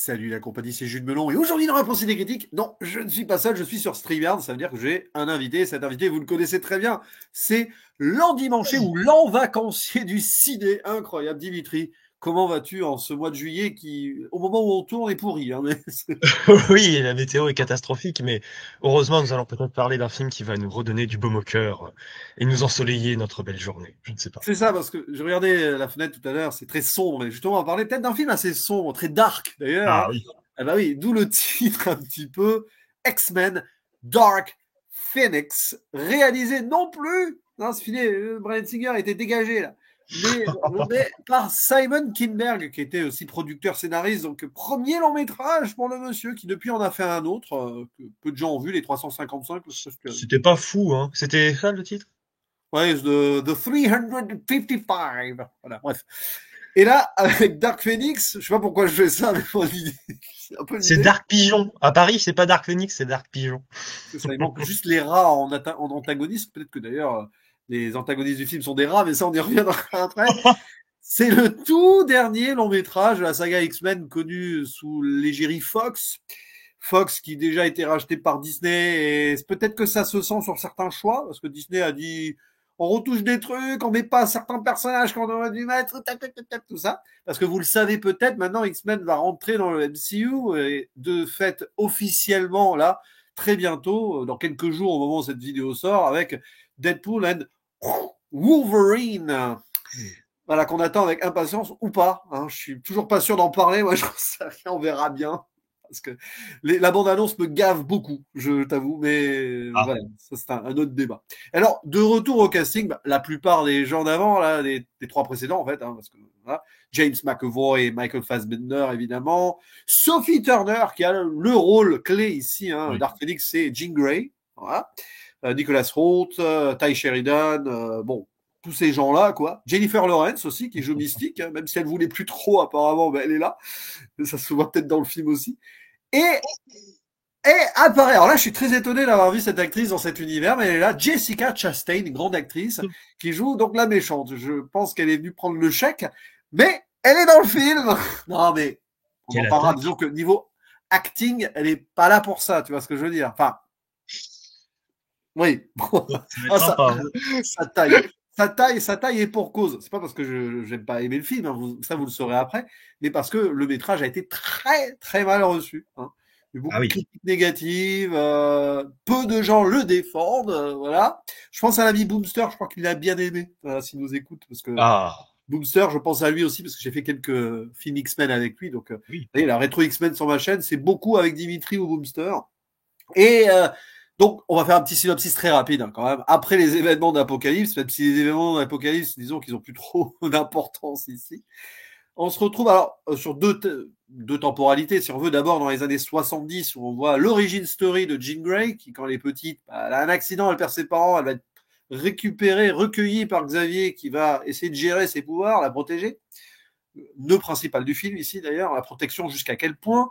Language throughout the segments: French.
Salut la compagnie, c'est Jules Melon et aujourd'hui dans la pensée des critiques, non, je ne suis pas seul, je suis sur StreamYard, ça veut dire que j'ai un invité, cet invité vous le connaissez très bien, c'est l'endimanché ou l'envacancier du ciné, incroyable Dimitri. Comment vas-tu en ce mois de juillet qui, au moment où on tourne, est pourri mais Oui, la météo est catastrophique, mais heureusement, nous allons peut-être parler d'un film qui va nous redonner du baume au cœur et nous ensoleiller notre belle journée. Je ne sais pas. C'est ça, parce que je regardais la fenêtre tout à l'heure, c'est très sombre, et justement on va parler peut-être d'un film assez sombre, très dark d'ailleurs, Ah oui. Ah bah oui, d'où le titre un petit peu X-Men Dark Phoenix, réalisé non plus, non c'est fini, Bryan Singer a été dégagé là, mais par Simon Kinberg, qui était aussi producteur scénariste, donc premier long métrage pour le monsieur, qui depuis en a fait un autre, que peu de gens ont vu, les 355, C'était pas fou, hein. C'était ça le titre? ouais, the 355, voilà, bref. Et là, avec Dark Phoenix, je sais pas pourquoi je fais ça, mais c'est un peu C'est l'idée. Dark Pigeon. À Paris, c'est pas Dark Phoenix, c'est Dark Pigeon. C'est ça, il manque juste les rats en antagoniste. Peut-être que d'ailleurs, les antagonistes du film sont des rats, mais ça, on y reviendra après. C'est le tout dernier long métrage de la saga X-Men connue sous l'égérie Fox. Fox qui déjà été racheté par Disney et peut-être que ça se sent sur certains choix parce que Disney a dit on retouche des trucs, on met pas certains personnages qu'on aurait dû mettre, tout ça. Parce que vous le savez peut-être, maintenant X-Men va rentrer dans le MCU et de fait officiellement là, très bientôt, dans quelques jours au moment où cette vidéo sort, avec Deadpool and Wolverine. Voilà, qu'on attend avec impatience ou pas. Hein. Je suis toujours pas sûr d'en parler. Moi, je sais rien, on verra bien. Parce que la bande-annonce me gave beaucoup, je t'avoue. Mais Ah. voilà, ça c'est un autre débat. Alors, de retour au casting, bah, la plupart des gens d'avant, là, des trois précédents, en fait, hein, parce que voilà, James McAvoy et Michael Fassbender, évidemment. Sophie Turner, qui a le rôle clé ici, hein, Oui. Dark Phoenix, c'est Jean Grey. Voilà. Nicholas Hoult, Ty Sheridan, bon, tous ces gens-là, quoi. Jennifer Lawrence aussi, qui joue Mystique, hein, même si elle voulait plus trop, apparemment, ben, elle est là. Ça se voit peut-être dans le film aussi. Et, et apparaît, alors là, je suis très étonné d'avoir vu cette actrice dans cet univers, mais elle est là, Jessica Chastain, une grande actrice, qui joue donc la méchante. Je pense qu'elle est venue prendre le chèque, mais elle est dans le film. Non, mais on en Quelle parlera. attaque. Disons que niveau acting, elle est pas là pour ça, tu vois ce que je veux dire. Enfin, oui, bon, Ça va être ah, ça, sympa. ça taille. Ça taille et pour cause. C'est pas parce que je n'aime pas aimer le film, hein, ça vous le saurez après, mais parce que le métrage a été très très mal reçu. Hein. Il y a eu Ah beaucoup de oui. critiques négatives, peu de gens le défendent, voilà. Je pense à l'ami Boomster, je crois qu'il l'a bien aimé, voilà, s'il nous écoute, parce que Ah. Boomster, je pense à lui aussi, parce que j'ai fait quelques films X-Men avec lui, donc Oui. vous voyez, la rétro X-Men sur ma chaîne, c'est beaucoup avec Dimitri ou Boomster. Et donc, on va faire un petit synopsis très rapide hein, quand même. Après les événements d'Apocalypse, même si les événements d'Apocalypse, disons qu'ils ont plus trop d'importance ici, on se retrouve alors sur deux temporalités, si on veut. D'abord dans les années 70, où on voit l'origine story de Jean Grey, qui quand elle est petite, bah, elle a un accident, elle perd ses parents, elle va être récupérée, recueillie par Xavier, qui va essayer de gérer ses pouvoirs, la protéger. Nœud principal du film ici d'ailleurs, la protection jusqu'à quel point.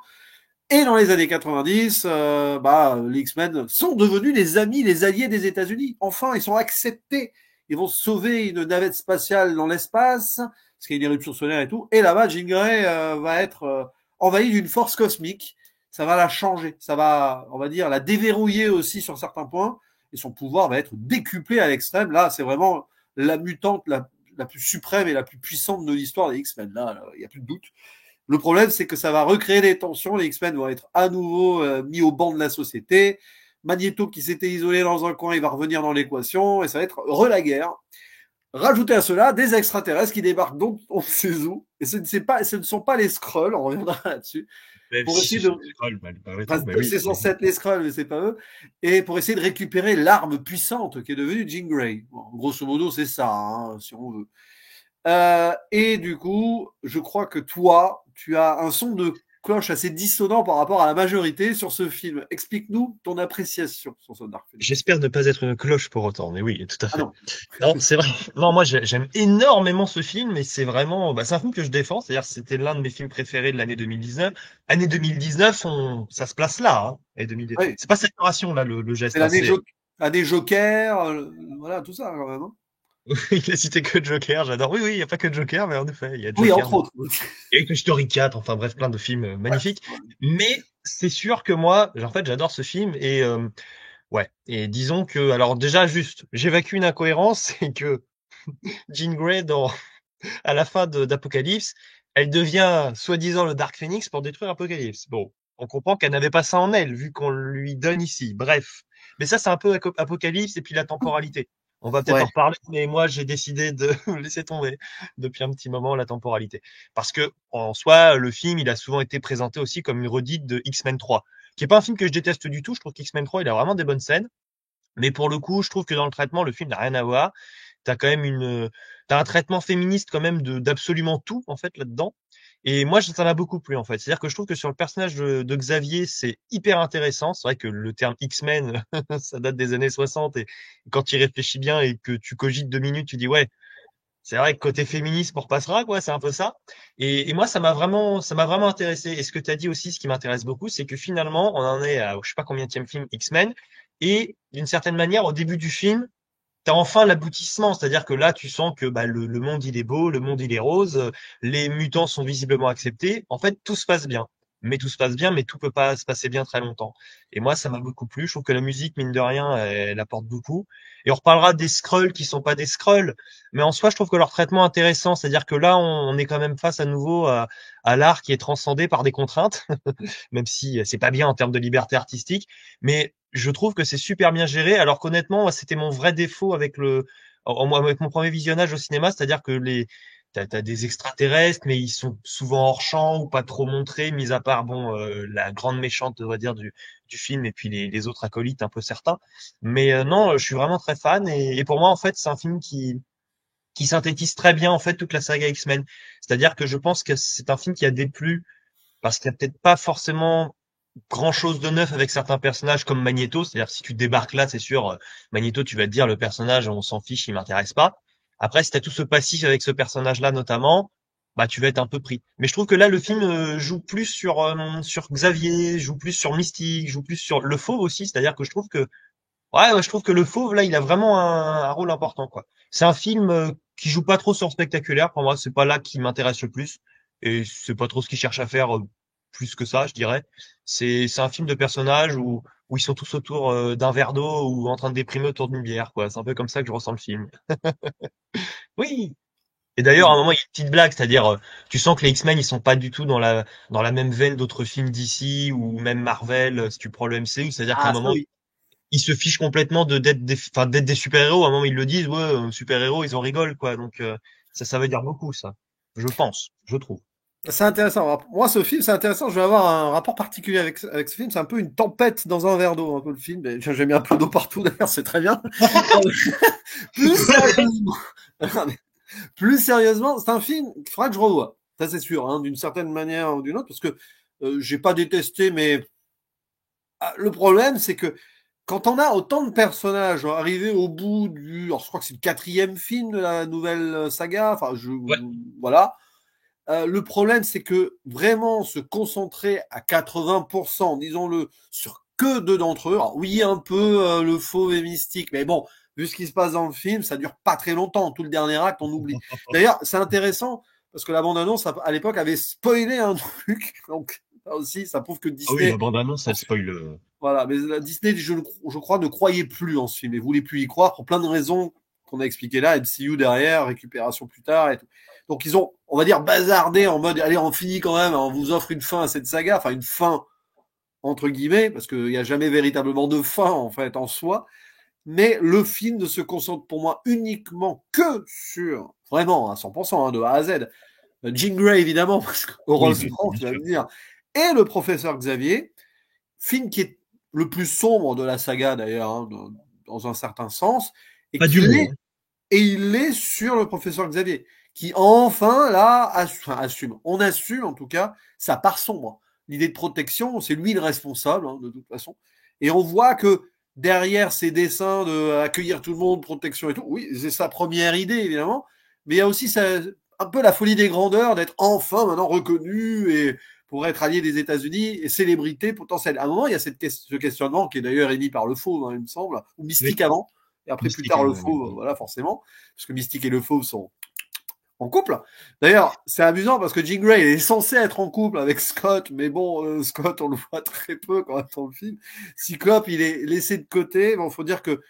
Et dans les années 90, les X-Men sont devenus les amis, les alliés des États-Unis. Enfin, ils sont acceptés. Ils vont sauver une navette spatiale dans l'espace, parce qu'il y a une éruption solaire et tout. Et là-bas, Jean Grey va être envahi d'une force cosmique. Ça va la changer. Ça va, on va dire, la déverrouiller aussi sur certains points. Et son pouvoir va être décuplé à l'extrême. Là, c'est vraiment la mutante la plus suprême et la plus puissante de l'histoire des X-Men. Là, il n'y a plus de doute. Le problème, c'est que ça va recréer des tensions. Les X-Men vont être à nouveau mis au banc de la société. Magneto, qui s'était isolé dans un coin, il va revenir dans l'équation et ça va être la guerre. Rajoutez à cela des extraterrestres qui débarquent donc on ne sait où. Et ce ne sont pas les Skrulls, on reviendra là-dessus. Même Pour si essayer ce de. sont des scrolls, malgré tout, Enfin, mais oui. c'est censé être les Skrulls, mais c'est pas eux. Et pour essayer de récupérer l'arme puissante qui est devenue Jean Grey. Bon, grosso modo, c'est ça, hein, si on veut. Et du coup, je crois que toi, tu as un son de cloche assez dissonant par rapport à la majorité sur ce film. Explique-nous ton appréciation sur ce Dark Phoenix. J'espère ne pas être une cloche pour autant, mais oui, tout à Ah fait. non. Non, c'est vrai. Non, moi, j'aime énormément ce film, et c'est vraiment, bah, c'est un film que je défends. C'est-à-dire, c'était l'un de mes films préférés de l'année 2019. Année 2019, ça se place là, hein. Et 2000, Oui, c'est pas séparation, là, le c'est geste, hein, c'est, l'année Joker, voilà, tout ça quand même. Hein. Il a cité que Joker, j'adore. Oui, oui, il n'y a pas que Joker, mais en effet, il y a Oui, Joker, entre autres. il y a Toy Story 4, enfin bref, plein de films Bref. magnifiques. Mais c'est sûr que moi, en fait, j'adore ce film et ouais. Et disons que, alors déjà, juste, j'évacue une incohérence, c'est que Jean Grey, à la fin d'Apocalypse, elle devient soi-disant le Dark Phoenix pour détruire Apocalypse. Bon, on comprend qu'elle n'avait pas ça en elle, vu qu'on lui donne ici. Bref. Mais ça, c'est un peu Apocalypse et puis la temporalité. On va peut-être en Ouais, reparler, mais moi, j'ai décidé de laisser tomber depuis un petit moment la temporalité. Parce que, en soi, le film, il a souvent été présenté aussi comme une redite de X-Men 3, qui est pas un film que je déteste du tout. Je trouve qu'X-Men 3, il a vraiment des bonnes scènes. Mais pour le coup, je trouve que dans le traitement, le film n'a rien à voir. T'as quand même t'as un traitement féministe quand même d'absolument tout, en fait, là-dedans. Et moi, ça m'a beaucoup plu, en fait. C'est-à-dire que je trouve que sur le personnage de Xavier, c'est hyper intéressant. C'est vrai que le terme X-Men, ça date des années 60 et quand tu y réfléchis bien et que tu cogites 2 minutes, tu dis, ouais, c'est vrai que côté féministe, on repassera, quoi. C'est un peu ça. Et moi, ça m'a vraiment intéressé. Et ce que tu as dit aussi, ce qui m'intéresse beaucoup, c'est que finalement, on en est à, je sais pas combienième film X-Men. Et d'une certaine manière, au début du film, t'as enfin l'aboutissement, c'est-à-dire que là, tu sens que bah, le monde il est beau, le monde il est rose, les mutants sont visiblement acceptés. En fait, tout se passe bien. Mais tout se passe bien, mais tout peut pas se passer bien très longtemps. Et moi, ça m'a beaucoup plu. Je trouve que la musique, mine de rien, elle apporte beaucoup. Et on reparlera des Skrulls qui sont pas des Skrulls, mais en soi, je trouve que leur traitement est intéressant. C'est-à-dire que là, on est quand même face à nouveau à l'art qui est transcendé par des contraintes, même si c'est pas bien en termes de liberté artistique. Mais je trouve que c'est super bien géré, alors qu'honnêtement, c'était mon vrai défaut avec mon premier visionnage au cinéma, c'est-à-dire que t'as des extraterrestres, mais ils sont souvent hors champ ou pas trop montrés, mis à part, bon, la grande méchante, on va dire, du film et puis les autres acolytes un peu certains. Mais non, je suis vraiment très fan et pour moi, en fait, c'est un film qui synthétise très bien, en fait, toute la saga X-Men. C'est-à-dire que je pense que c'est un film qui a déplu parce qu'il n'y a peut-être pas forcément grand-chose de neuf avec certains personnages comme Magneto. C'est-à-dire si tu débarques là, c'est sûr, Magneto, tu vas te dire le personnage, on s'en fiche, il m'intéresse pas. Après, si t'as tout ce passif avec ce personnage-là notamment, bah tu vas être un peu pris. Mais je trouve que là, le film joue plus sur Xavier, joue plus sur Mystique, joue plus sur le Fauve aussi. C'est-à-dire que je trouve que ouais, je trouve que le Fauve là, il a vraiment un rôle important quoi. C'est un film qui joue pas trop sur le spectaculaire. Pour moi, c'est pas là qui m'intéresse le plus et c'est pas trop ce qu'il cherche à faire plus que ça, je dirais. C'est un film de personnages où ils sont tous autour d'un verre d'eau ou en train de déprimer autour d'une bière quoi. C'est un peu comme ça que je ressens le film. Oui. Et d'ailleurs, à un moment, il y a une petite blague, c'est-à-dire, tu sens que les X-Men, ils sont pas du tout dans la même veine d'autres films d'ici ou même Marvel, si tu prends le MCU, c'est-à-dire qu'à un ah ça moment, oui. ils se fichent complètement d'être des super-héros. À un moment, ils le disent, ouais, super-héros, ils en rigolent, quoi. Donc, ça veut dire beaucoup, ça. Je pense, je trouve. C'est intéressant. Alors, moi, ce film, c'est intéressant. Je vais avoir un rapport particulier avec ce film. C'est un peu une tempête dans un verre d'eau, un peu le film. J'ai mis un peu d'eau partout, d'ailleurs, c'est très bien. Plus sérieusement, plus sérieusement, c'est un film qu'il faudra que je revoie. Ça, c'est sûr, hein, d'une certaine manière ou d'une autre, parce que j'ai pas détesté, mais le problème, c'est que quand on a autant de personnages arrivés au bout alors je crois que c'est le quatrième film de la nouvelle saga, enfin, Ouais. voilà. Le problème, c'est que vraiment se concentrer à 80%, disons-le, sur que deux d'entre eux. Alors, oui, un peu le fauve et mystique, mais bon, vu ce qui se passe dans le film, ça dure pas très longtemps. Tout le dernier acte, on oublie. D'ailleurs, c'est intéressant parce que la bande-annonce à l'époque avait spoilé un truc. Donc là aussi, ça prouve que Ah oui, la Disney, bande-annonce, elle spoil. voilà, mais Disney, je crois, ne croyait plus en ce film et voulait plus y croire pour plein de raisons qu'on a expliquées là, MCU derrière, récupération plus tard et tout. Donc ils ont, on va dire, bazardé en mode, allez, on finit quand même, on vous offre une fin à cette saga, enfin une fin entre guillemets, parce qu'il n'y a jamais véritablement de fin en fait en soi. Mais le film ne se concentre pour moi uniquement que sur, vraiment à 100%, hein, de A à Z, Jean Grey évidemment, parce que Oui, heureusement, bien tu vas sûr. me dire, et le professeur Xavier, film qui est le plus sombre de la saga d'ailleurs, hein, dans un certain sens, et Pas qui d'humour, l'est, hein. et il est sur le professeur Xavier, qui enfin là assume. On assume en tout cas sa part sombre. L'idée de protection, c'est lui le responsable hein, de toute façon. Et on voit que derrière ces dessins de accueillir tout le monde, protection et tout, oui, c'est sa première idée évidemment, mais il y a aussi un peu la folie des grandeurs d'être enfin maintenant reconnu et pour être allié des États-Unis et célébrité potentielle. À un moment, il y a ce questionnement qui est d'ailleurs émis par le faux, hein, il me semble, ou Oui. Mystique avant. Et après, plus Mystique, tard, le oui. fauve, voilà, forcément, parce que Mystique et le fauve sont en couple. D'ailleurs, c'est amusant parce que Jean Grey est censé être en couple avec Scott, mais bon, Scott, on le voit très peu quand même dans le film. Cyclope, il est laissé de côté. Bon, faut dire que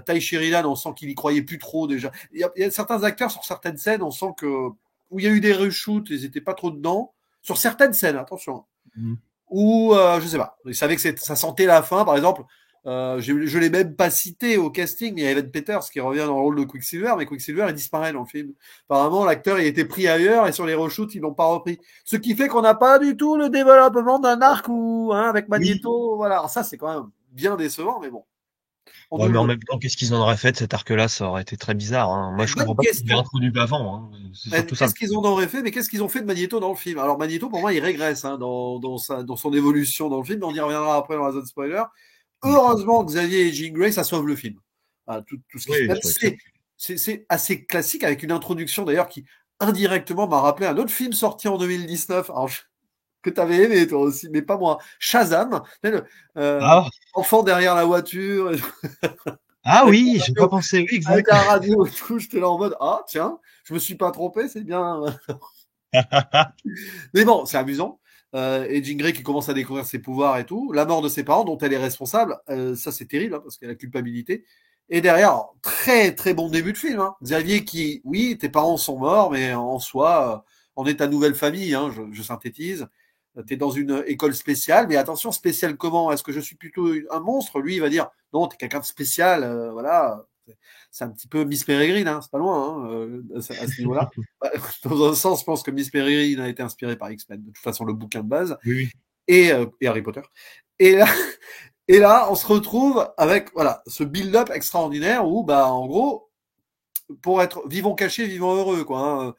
Ty Sheridan, on sent qu'il y croyait plus trop déjà. Il y a certains acteurs sur certaines scènes, on sent que où il y a eu des reshoots, ils étaient pas trop dedans. Sur certaines scènes, attention. Mm. Ou je sais pas. Ils savaient que ça sentait la fin, par exemple. Je l'ai même pas cité au casting, il y a Evan Peters qui revient dans le rôle de Quicksilver, mais Quicksilver il disparaît dans le film. Apparemment l'acteur il a été pris ailleurs et sur les reshoots ils l'ont pas repris. Ce qui fait qu'on n'a pas du tout le développement d'un arc ou avec Oui. Magneto. Voilà, alors ça c'est quand même bien décevant, mais bon. Ouais, mais en même temps, qu'est-ce qu'ils en auraient fait de cet arc-là? Ça aurait été très bizarre, hein. Moi, je comprends Bonne pas qu'ils l'aient question. introduit avant, hein. C'est surtout ça. Qu'est-ce qu'ils en auraient fait, mais qu'est-ce qu'ils ont fait de Magneto dans le film? Alors Magneto, pour moi, il régresse dans son évolution dans le film. On y reviendra après dans la zone spoiler. Mm. Heureusement, Xavier et Jean Grey, ça sauve le film. Tout ce qui se Oui, ils passe, sont excellents. c'est assez classique avec une introduction d'ailleurs qui indirectement m'a rappelé un autre film sorti en 2019 alors, que tu avais aimé toi aussi, mais pas moi. Shazam, euh, Ah, enfant derrière la voiture, ah avec oui, j'ai pas pensé, oui, avec exact. la radio et tout, j'étais là en mode ah tiens, je me suis pas trompé, c'est bien. Mais bon, c'est amusant. Et Jean Grey qui commence à découvrir ses pouvoirs et tout. La mort de ses parents, dont elle est responsable, ça c'est terrible, hein, parce qu'il y a la culpabilité. Et derrière, très très bon début de film. Hein. Xavier qui, oui, tes parents sont morts, mais en soi, on est ta nouvelle famille, hein, je synthétise. Tu es dans une école spéciale, mais attention, spéciale comment? Est-ce que je suis plutôt un monstre? Lui, il va dire, non, tu es quelqu'un de spécial, voilà. C'est un petit peu Miss Peregrine, hein, c'est pas loin hein, à ce niveau-là. Dans un sens, je pense que Miss Peregrine a été inspirée par X-Men, de toute façon, le bouquin de base, Oui, oui. et Harry Potter. Et là, et là, on se retrouve avec voilà ce build-up extraordinaire où, bah, en gros, pour être vivons cachés, vivons heureux, quoi. Hein,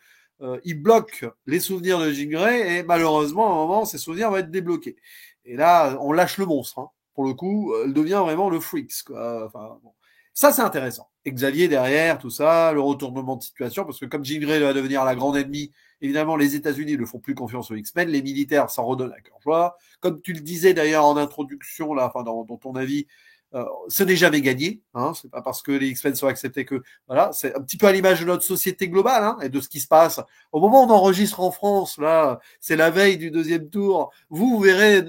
il bloque les souvenirs de Jean Grey et malheureusement, à un moment, ces souvenirs vont être débloqués. Et là, on lâche le monstre. Hein. Pour le coup, elle devient vraiment le freaks. Quoi. Enfin, bon. Ça, c'est intéressant. Et Xavier derrière, tout ça, le retournement de situation, parce que comme Jean Grey va devenir la grande ennemie, évidemment, les États-Unis ne font plus confiance aux X-Men, les militaires s'en redonnent à cœur joie. Comme tu le disais d'ailleurs en introduction, là, enfin, dans ton avis, ce n'est jamais gagné. Hein, c'est pas parce que les X-Men sont acceptés que voilà, c'est un petit peu à l'image de notre société globale hein, et de ce qui se passe. Au moment où on enregistre en France, là, c'est la veille du deuxième tour. Vous verrez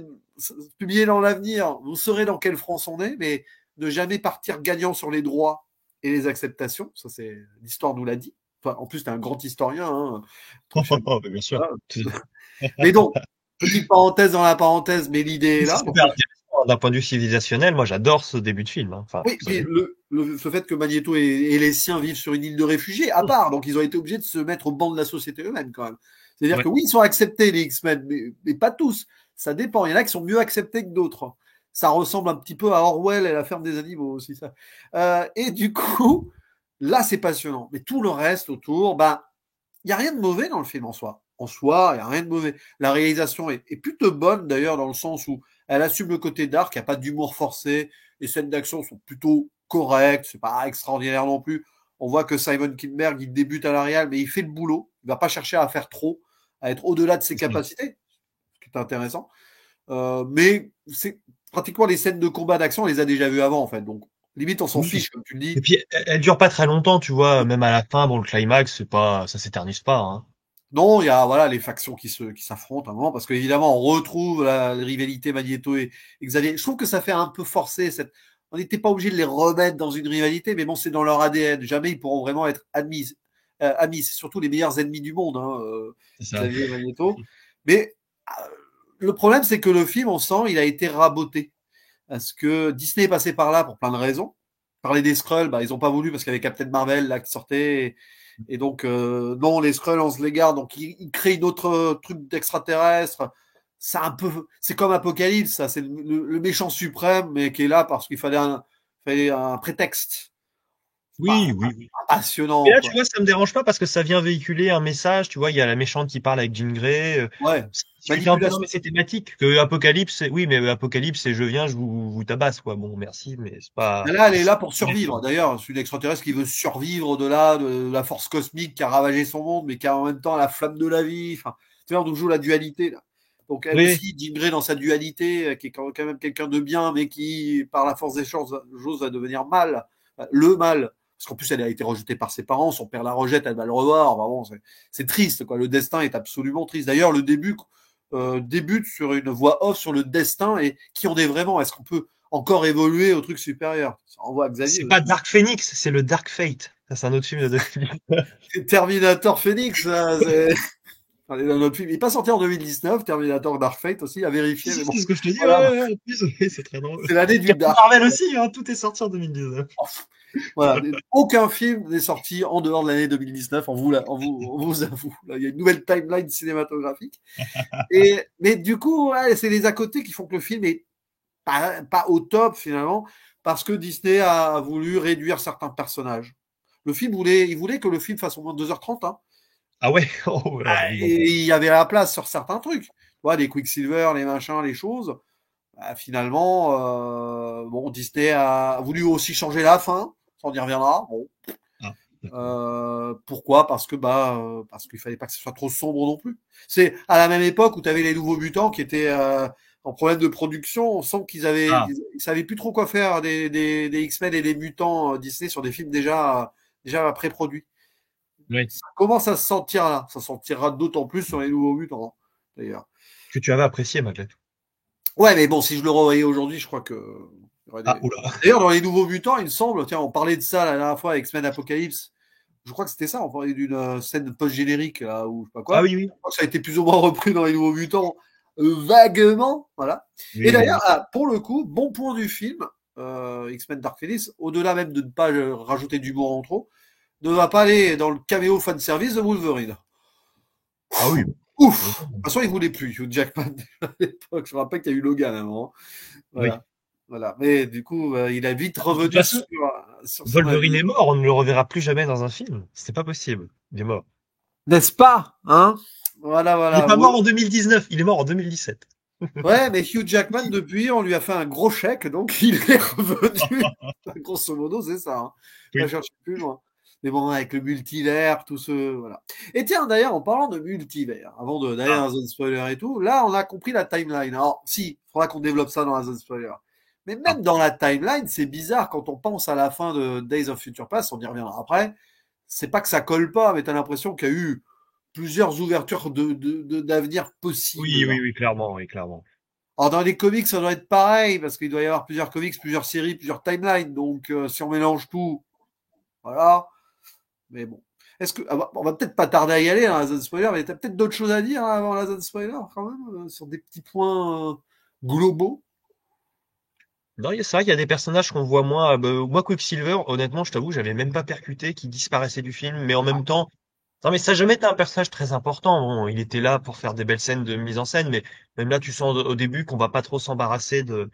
publier dans l'avenir, vous saurez dans quelle France on est, mais ne jamais partir gagnant sur les droits et les acceptations. Ça, c'est l'histoire nous l'a dit. Enfin, en plus, t'es un grand historien, hein, ton cher. Oh, bien sûr. Voilà. Mais donc, petite parenthèse dans la parenthèse, mais l'idée est C'est là. Donc, super intéressant d'un point de vue civilisationnel. Moi, j'adore ce début de film, hein. Enfin, oui, puis personnellement. ce fait que Magneto et les siens vivent sur une île de réfugiés à part, donc ils ont été obligés de se mettre au banc de la société eux-mêmes quand même. C'est-à-dire Ouais. que oui, ils sont acceptés les X-Men, mais pas tous. Ça dépend. Il y en a qui sont mieux acceptés que d'autres. Ça ressemble un petit peu à Orwell et la ferme des animaux aussi ça. Et du coup, là c'est passionnant. Mais tout le reste autour, bah il y a rien de mauvais dans le film en soi. En soi, il y a rien de mauvais. La réalisation est plutôt bonne d'ailleurs dans le sens où elle assume le côté dark, il n'y a pas d'humour forcé, les scènes d'action sont plutôt correctes, c'est pas extraordinaire non plus. On voit que Simon Kinberg, il débute à la réal, mais il fait le boulot. Il va pas chercher à faire trop, à être au-delà de ses C'est ça. capacités, ce qui est intéressant. Mais c'est pratiquement les scènes de combat d'action, on les a déjà vues avant en fait. Donc limite on s'en Oui. fiche comme tu le Et dis. puis, elle dure pas très longtemps, tu vois. Même à la fin, bon, le climax, c'est pas, ça s'éternise pas, hein. Non, il y a voilà les factions qui s'affrontent à un moment parce qu'évidemment on retrouve la rivalité Magneto et Xavier. Je trouve que ça fait un peu forcé cette. On n'était pas obligé de les remettre dans une rivalité, mais bon, c'est dans leur ADN. Jamais ils pourront vraiment être amis. C'est surtout les meilleurs ennemis du monde, hein, C'est ça. Xavier et Magneto. Mais le problème, c'est que le film, on sent, il a été raboté. Parce que Disney est passé par là pour plein de raisons. Parler des Skrulls, bah, ils n'ont pas voulu parce qu'il y avait Captain Marvel là qui sortait. Et donc, non, les Skrulls, on se les garde. Donc, ils créent une autre truc d'extraterrestre. C'est un peu, c'est comme Apocalypse, ça. C'est le méchant suprême, mais qui est là parce qu'il fallait un prétexte. Pas, Oui, oui, oui. pas Et passionnant, là, quoi. tu vois, ça me dérange pas parce que ça vient véhiculer un message. Tu vois, il y a la méchante qui parle avec Jean Grey. Ouais. Ça discute un peu dans Manipulation. mais c'est thématique. Que Apocalypse, oui, mais Apocalypse, c'est je viens, je vous tabasse, quoi. Bon, merci, mais c'est pas. Là, elle est là pour survivre. D'ailleurs, c'est une extraterrestre qui veut survivre au-delà de la force cosmique qui a ravagé son monde, mais qui a en même temps la flamme de la vie. Enfin, tu vois, on joue la dualité, là. Donc, elle Oui, aussi, Jean Grey, dans sa dualité, qui est quand même quelqu'un de bien, mais qui, par la force des choses, va devenir mal. le mal. Parce qu'en plus, elle a été rejetée par ses parents, son père la rejette, elle va le revoir. Vraiment, c'est triste, quoi. Le destin est absolument triste. D'ailleurs, le début débute sur une voix off sur le destin et qui on est vraiment. Est-ce qu'on peut encore évoluer au truc supérieur? Ça renvoie à Xavier C'est pas aussi. Dark Phoenix, c'est le Dark Fate. Ça, c'est un autre film de Terminator Phoenix, c'est dans notre film. Il n'est pas sorti en 2019, Terminator Dark Fate aussi, à vérifier, mais bon. C'est ce que je te dis, Voilà. en plus, oui, c'est très drôle. C'est l'année du Captain Dark. Marvel aussi, hein, tout est sorti en 2019. Voilà. Aucun film n'est sorti en dehors de l'année 2019, on vous avoue. Là, il y a une nouvelle timeline cinématographique. Mais du coup, ouais, c'est les à côté qui font que le film est pas au top finalement, parce que Disney a voulu réduire certains personnages. Il voulait que le film fasse au moins 2h30, hein. Ah ouais, oh, ouais, oui, bon. Et il y avait la place sur certains trucs. Tu vois, les Quicksilver, les machins, les choses. Bah, finalement, bon, Disney a voulu aussi changer la fin. Ça, on y reviendra. Bon. Ah, d'accord. Pourquoi? Parce qu'il fallait pas que ce soit trop sombre non plus. C'est à la même époque où tu avais les nouveaux mutants qui étaient en problème de production. On sent Ah, ils savaient plus trop quoi faire des X-Men et des mutants Disney sur des films déjà pré-produits. oui. Ça commence à se sentir là. Ça se sentira d'autant plus sur les nouveaux mutants, hein, d'ailleurs. Que tu avais apprécié, malgré tout. Ouais, mais bon, si je le revoyais aujourd'hui, je crois que il y aurait Ah, oula. D'ailleurs, dans les nouveaux mutants, il me semble, tiens, on parlait de ça la dernière fois avec X-Men Apocalypse. Je crois que c'était ça, on parlait d'une scène post-générique, là, ou je sais pas Ah quoi. oui, oui. Je crois que ça a été plus ou moins repris dans les nouveaux mutants, vaguement, voilà. Et Oui, oui, d'ailleurs, oui. pour le coup, bon point du film, X-Men Dark Phoenix, au-delà même de ne pas rajouter d'humour en trop, ne va pas aller dans le caméo fan service de Wolverine. Ah oui. Ouf! Oui. De toute façon, il voulait plus, Hugh Jackman, à l'époque. Je me rappelle qu'il y a eu Logan avant. Oui. Voilà. Voilà. Mais du coup, il a vite De toute revenu façon, sur son Wolverine avis. est mort, on ne le reverra plus jamais dans un film. C'est pas possible. Il est mort. N'est-ce pas? Hein? Voilà, Il est voilà. pas mort en 2019, il est mort en 2017. Ouais, mais Hugh Jackman, depuis, on lui a fait un gros chèque, donc il est revenu. Grosso modo, c'est ça. Hein. Pas Oui. chercher plus loin. Mais bon, avec le multivers, tout ce. Voilà. Et tiens, d'ailleurs, en parlant de multivers, avant d'aller Ah, dans la zone spoiler et tout, là, on a compris la timeline. Alors, si, il faudra qu'on développe ça dans la zone spoiler. Mais ah. même dans la timeline, c'est bizarre quand on pense à la fin de Days of Future Past, on y reviendra après. C'est pas que ça colle pas, mais t'as l'impression qu'il y a eu plusieurs ouvertures d'avenir Oui, possibles. oui, oui, clairement, oui, clairement. Alors dans les comics, ça doit être pareil, parce qu'il doit y avoir plusieurs comics, plusieurs séries, plusieurs timelines. Donc si on mélange tout, voilà. Mais bon. On va peut-être pas tarder à y aller dans la zone spoiler, mais t'as peut-être d'autres choses à dire, hein, avant la zone spoiler, quand même, sur des petits points globaux. Non, c'est vrai qu'il y a des personnages qu'on voit moins. Bah, moi, Quicksilver, honnêtement, je t'avoue, j'avais même pas percuté qu'il disparaissait du film, mais en même temps, non, mais ça a jamais été un personnage très important. Bon, il était là pour faire des belles scènes de mise en scène, mais même là, tu sens au début qu'on va pas trop s'embarrasser de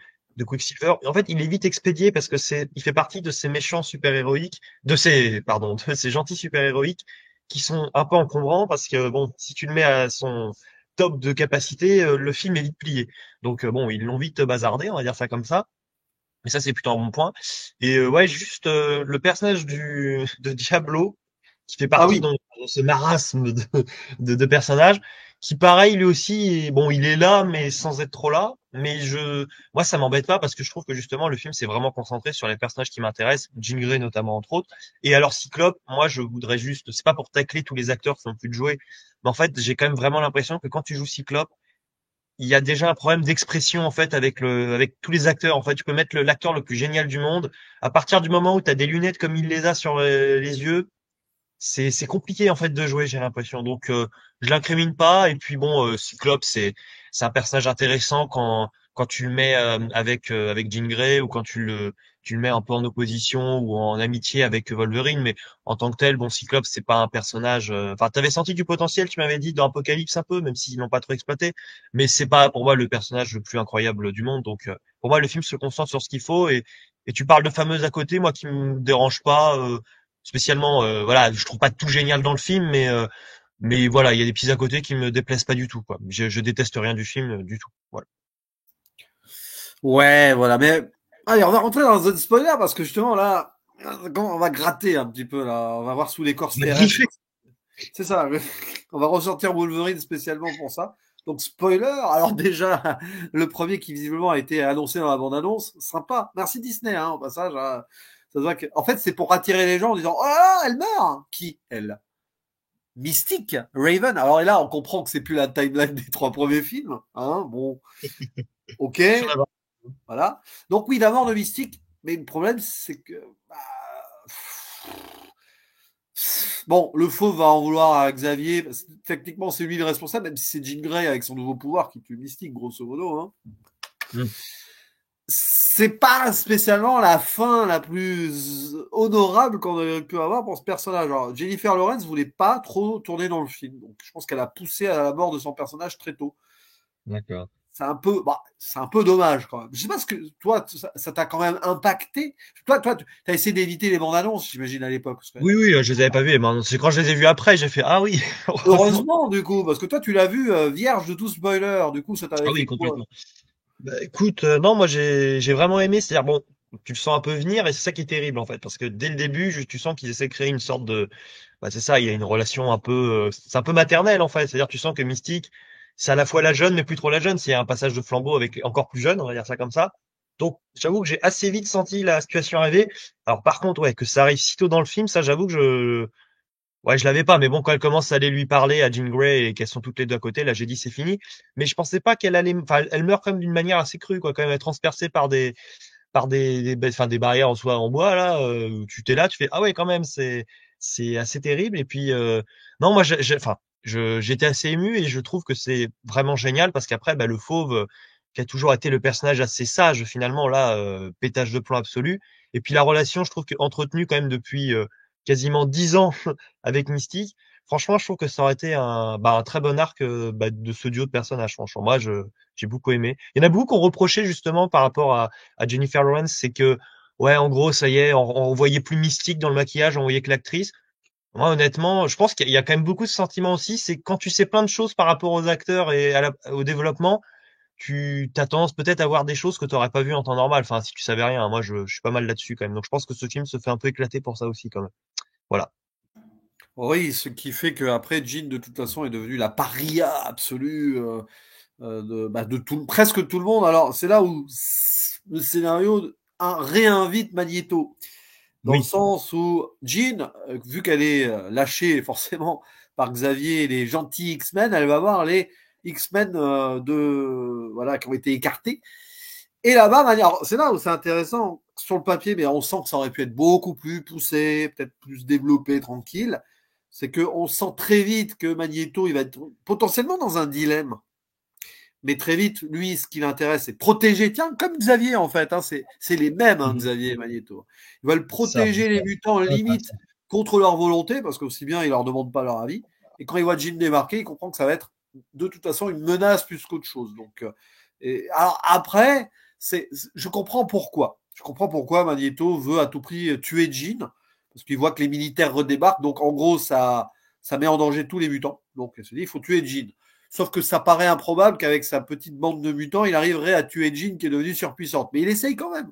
Quicksilver. Et en fait, il est vite expédié parce que il fait partie de ces méchants super-héroïques, de ces gentils super-héroïques qui sont un peu encombrants parce que, bon, si tu le mets à son top de capacité, le film est vite plié. Donc, bon, ils l'ont vite bazardé, on va dire ça comme ça. Mais ça, c'est plutôt un bon point. Et ouais, juste le personnage de Diablo, qui fait Ah partie oui. dans ce marasme de personnages, qui pareil, lui aussi, bon, il est là, mais sans être trop là. Mais moi, ça m'embête pas parce que je trouve que justement, le film s'est vraiment concentré sur les personnages qui m'intéressent, Jean Grey notamment, entre autres. Et alors, Cyclope, moi, je voudrais juste, c'est pas pour tacler tous les acteurs qui ont pu le jouer, mais en fait, j'ai quand même vraiment l'impression que quand tu joues Cyclope, il y a déjà un problème d'expression en fait avec tous les acteurs. En fait, tu peux mettre l'acteur le plus génial du monde. À partir du moment où tu as des lunettes comme il les a sur les yeux, c'est compliqué en fait de jouer, j'ai l'impression. Donc je l'incrimine pas. Et puis bon, Cyclope c'est un personnage intéressant quand tu le mets avec Jean Grey ou quand tu le mets un peu en opposition ou en amitié avec Wolverine. Mais en tant que tel, bon, Cyclope c'est pas un personnage. Enfin, t'avais senti du potentiel, tu m'avais dit dans Apocalypse un peu, même s'ils l'ont pas trop exploité. Mais c'est pas pour moi le personnage le plus incroyable du monde. Donc pour moi le film se concentre sur ce qu'il faut et tu parles de fameuses à côté, moi qui me dérange pas. Spécialement, voilà, je trouve pas tout génial dans le film, mais voilà, il y a des petits à côté qui me déplaisent pas du tout, quoi. Je déteste rien du film, du tout. Voilà. Ouais, voilà. Mais allez, on va rentrer dans la zone spoiler parce que justement là, on va gratter un petit peu là. On va voir sous l'écorce On a terrestre. griffé. C'est ça. On va ressortir Wolverine spécialement pour ça. Donc spoiler. Alors déjà, le premier qui visiblement a été annoncé dans la bande-annonce, sympa. Merci Disney, hein, au passage. Hein. Ça se voit que, en fait, c'est pour attirer les gens en disant, oh, elle meurt! Qui, elle? Mystique, Raven. Alors, et là, on comprend que c'est plus la timeline des 3 premiers films, hein. Bon. Ok. Voilà. Donc, oui, la mort de Mystique. Mais le problème, c'est que, bah, bon, le fauve va en vouloir à Xavier. Parce que, techniquement, c'est lui le responsable, même si c'est Jean Grey avec son nouveau pouvoir qui tue Mystique, grosso modo, hein. Mm. C'est pas spécialement la fin la plus honorable qu'on aurait pu avoir pour ce personnage. Alors, Jennifer Lawrence voulait pas trop tourner dans le film, donc je pense qu'elle a poussé à la mort de son personnage très tôt. D'accord. C'est un peu dommage quand même. Je sais pas ce que toi, ça t'a quand même impacté. Toi, t'as essayé d'éviter les bandes annonces, j'imagine à l'époque. Oui, oui, je les avais pas vus. Mais c'est quand je les ai vus après, j'ai fait ah oui, heureusement. Heureusement, du coup, parce que toi, tu l'as vu vierge de tout spoiler. Du coup, ça Ah t'avait oui, fait quoi? complètement. Bah, écoute, non, moi j'ai vraiment aimé. C'est-à-dire bon, tu le sens un peu venir et c'est ça qui est terrible en fait, parce que dès le début, tu sens qu'ils essaient de créer une sorte de, bah c'est ça, il y a une relation un peu, c'est un peu maternelle en fait. C'est-à-dire tu sens que Mystique, c'est à la fois la jeune mais plus trop la jeune. C'est un passage de flambeau avec encore plus jeune, on va dire ça comme ça. Donc j'avoue que j'ai assez vite senti la situation arriver. Alors par contre, ouais, que ça arrive si tôt dans le film, ça j'avoue que ouais, je l'avais pas, mais bon, quand elle commence à aller lui parler à Jean Grey et qu'elles sont toutes les deux à côté, là, j'ai dit c'est fini. Mais je pensais pas qu'elle allait, enfin, elle meurt quand même d'une manière assez crue, quoi, quand même, elle est transpercée enfin, des barrières en soi en bois, là, où tu t'es là, tu fais, ah ouais, quand même, c'est assez terrible. Et puis, non, moi, j'étais assez ému et je trouve que c'est vraiment génial parce qu'après, bah, le fauve, qui a toujours été le personnage assez sage, finalement, là, pétage de plomb absolu. Et puis la relation, je trouve que entretenue quand même depuis quasiment 10 ans avec Mystique. Franchement, je trouve que ça aurait été un très bon arc de ce duo de personnages. Franchement, moi, j'ai beaucoup aimé. Il y en a beaucoup qui ont reproché justement par rapport à Jennifer Lawrence, c'est que ouais, en gros, ça y est, on voyait plus Mystique dans le maquillage, on voyait que l'actrice. Moi, honnêtement, je pense qu'il y a quand même beaucoup de sentiments aussi. C'est quand tu sais plein de choses par rapport aux acteurs et au développement, tu t'as tendance peut-être à voir des choses que tu n'aurais pas vues en temps normal. Enfin, si tu savais rien, moi, je suis pas mal là-dessus quand même. Donc, je pense que ce film se fait un peu éclater pour ça aussi quand même. Voilà. Oui, ce qui fait qu'après, Jean, de toute façon, est devenue la paria absolue de presque tout le monde. Alors, c'est là où le scénario réinvite Magneto, dans le Oui. sens où Jean, vu qu'elle est lâchée forcément par Xavier et les gentils X-Men, elle va voir les X-Men voilà, qui ont été écartés. Et là-bas, c'est là où c'est intéressant sur le papier, mais on sent que ça aurait pu être beaucoup plus poussé, peut-être plus développé, tranquille. C'est qu'on sent très vite que Magneto, il va être potentiellement dans un dilemme. Mais très vite, lui, ce qui l'intéresse, c'est protéger. Tiens, comme Xavier, en fait, hein, c'est les mêmes, hein, Mhm. Xavier et Magneto. Ils veulent Ça, protéger les mutants c'est limite intéressant. contre leur volonté, parce qu'aussi bien, ils leur demandent pas leur avis. Et quand il voit Jean débarquer, il comprend que ça va être de toute façon une menace plus qu'autre chose. Donc, alors après, je comprends pourquoi. Je comprends pourquoi Magneto veut à tout prix tuer Jean, parce qu'il voit que les militaires redébarquent. Donc, en gros, ça met en danger tous les mutants. Donc, il se dit, il faut tuer Jean. Sauf que ça paraît improbable qu'avec sa petite bande de mutants, il arriverait à tuer Jean qui est devenue surpuissante. Mais il essaye quand même.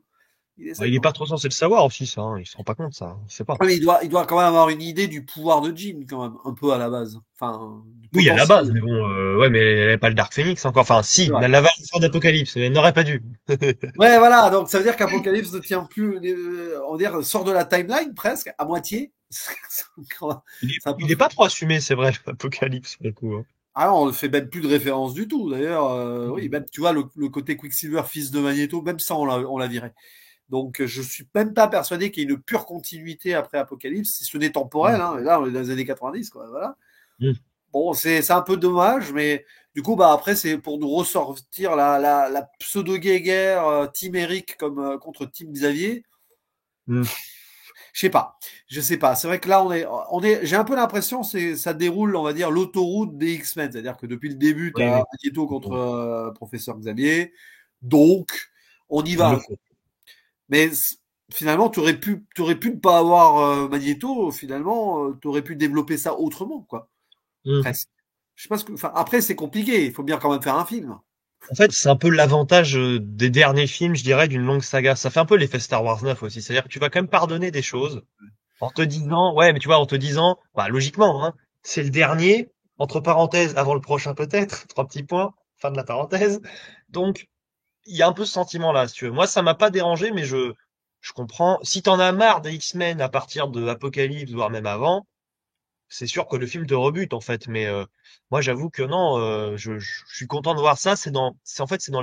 Il Bah, essaye il est quand pas même. trop censé le savoir aussi, ça. Hein. Il se rend pas compte, ça. Il sait pas. Mais il doit quand même avoir une idée du pouvoir de Jean, quand même, un peu à la base. Enfin, du Oui, à la base, potentiel. mais bon, ouais, mais elle avait pas le Dark Phoenix encore. Enfin, C'est si, vrai. elle avait le sort d'Apocalypse, elle n'aurait pas dû. Ouais, voilà. Donc, ça veut dire qu'Apocalypse ne tient plus, on va dire, sort de la timeline presque, à moitié. C'est un peu. Il est pas trop assumé, c'est vrai, l'Apocalypse, pour le coup. Hein. Ah non, on ne fait même plus de référence du tout. D'ailleurs, oui, même, tu vois, le côté Quicksilver, fils de Magneto, même ça, on l'a viré. Donc, je suis même pas persuadé qu'il y ait une pure continuité après Apocalypse, si ce n'est temporel. Mm. Hein. Et là, on est dans les années 90, quoi. Voilà. Mm. Bon, c'est un peu dommage, mais du coup, bah après, c'est pour nous ressortir la pseudo-guerre Team Eric comme contre Team Xavier. Mm. Je sais pas, je sais pas. C'est vrai que là, j'ai un peu l'impression, ça déroule, on va dire, l'autoroute des X-Men, c'est-à-dire que depuis le début, tu Oui, as oui. Magneto contre Professeur Xavier, donc on y Il le va. faut. Mais finalement, t'aurais pu ne pas avoir Magneto. Finalement, t'aurais pu développer ça autrement, quoi. Mm. Presque. Je sais pas enfin, après, c'est compliqué. Il faut bien quand même faire un film. En fait, c'est un peu l'avantage des derniers films, je dirais, d'une longue saga. Ça fait un peu l'effet Star Wars 9 aussi. C'est-à-dire que tu vas quand même pardonner des choses en te disant, ouais, mais tu vois, en te disant, bah, logiquement, hein, c'est le dernier, entre parenthèses, avant le prochain peut-être, 3 petits points, fin de la parenthèse. Donc, il y a un peu ce sentiment-là, si tu veux. Moi, ça m'a pas dérangé, mais je comprends. Si t'en as marre des X-Men à partir de Apocalypse, voire même avant, c'est sûr que le film te rebute en fait. Mais moi, j'avoue que non, je suis content de voir ça. C'est dans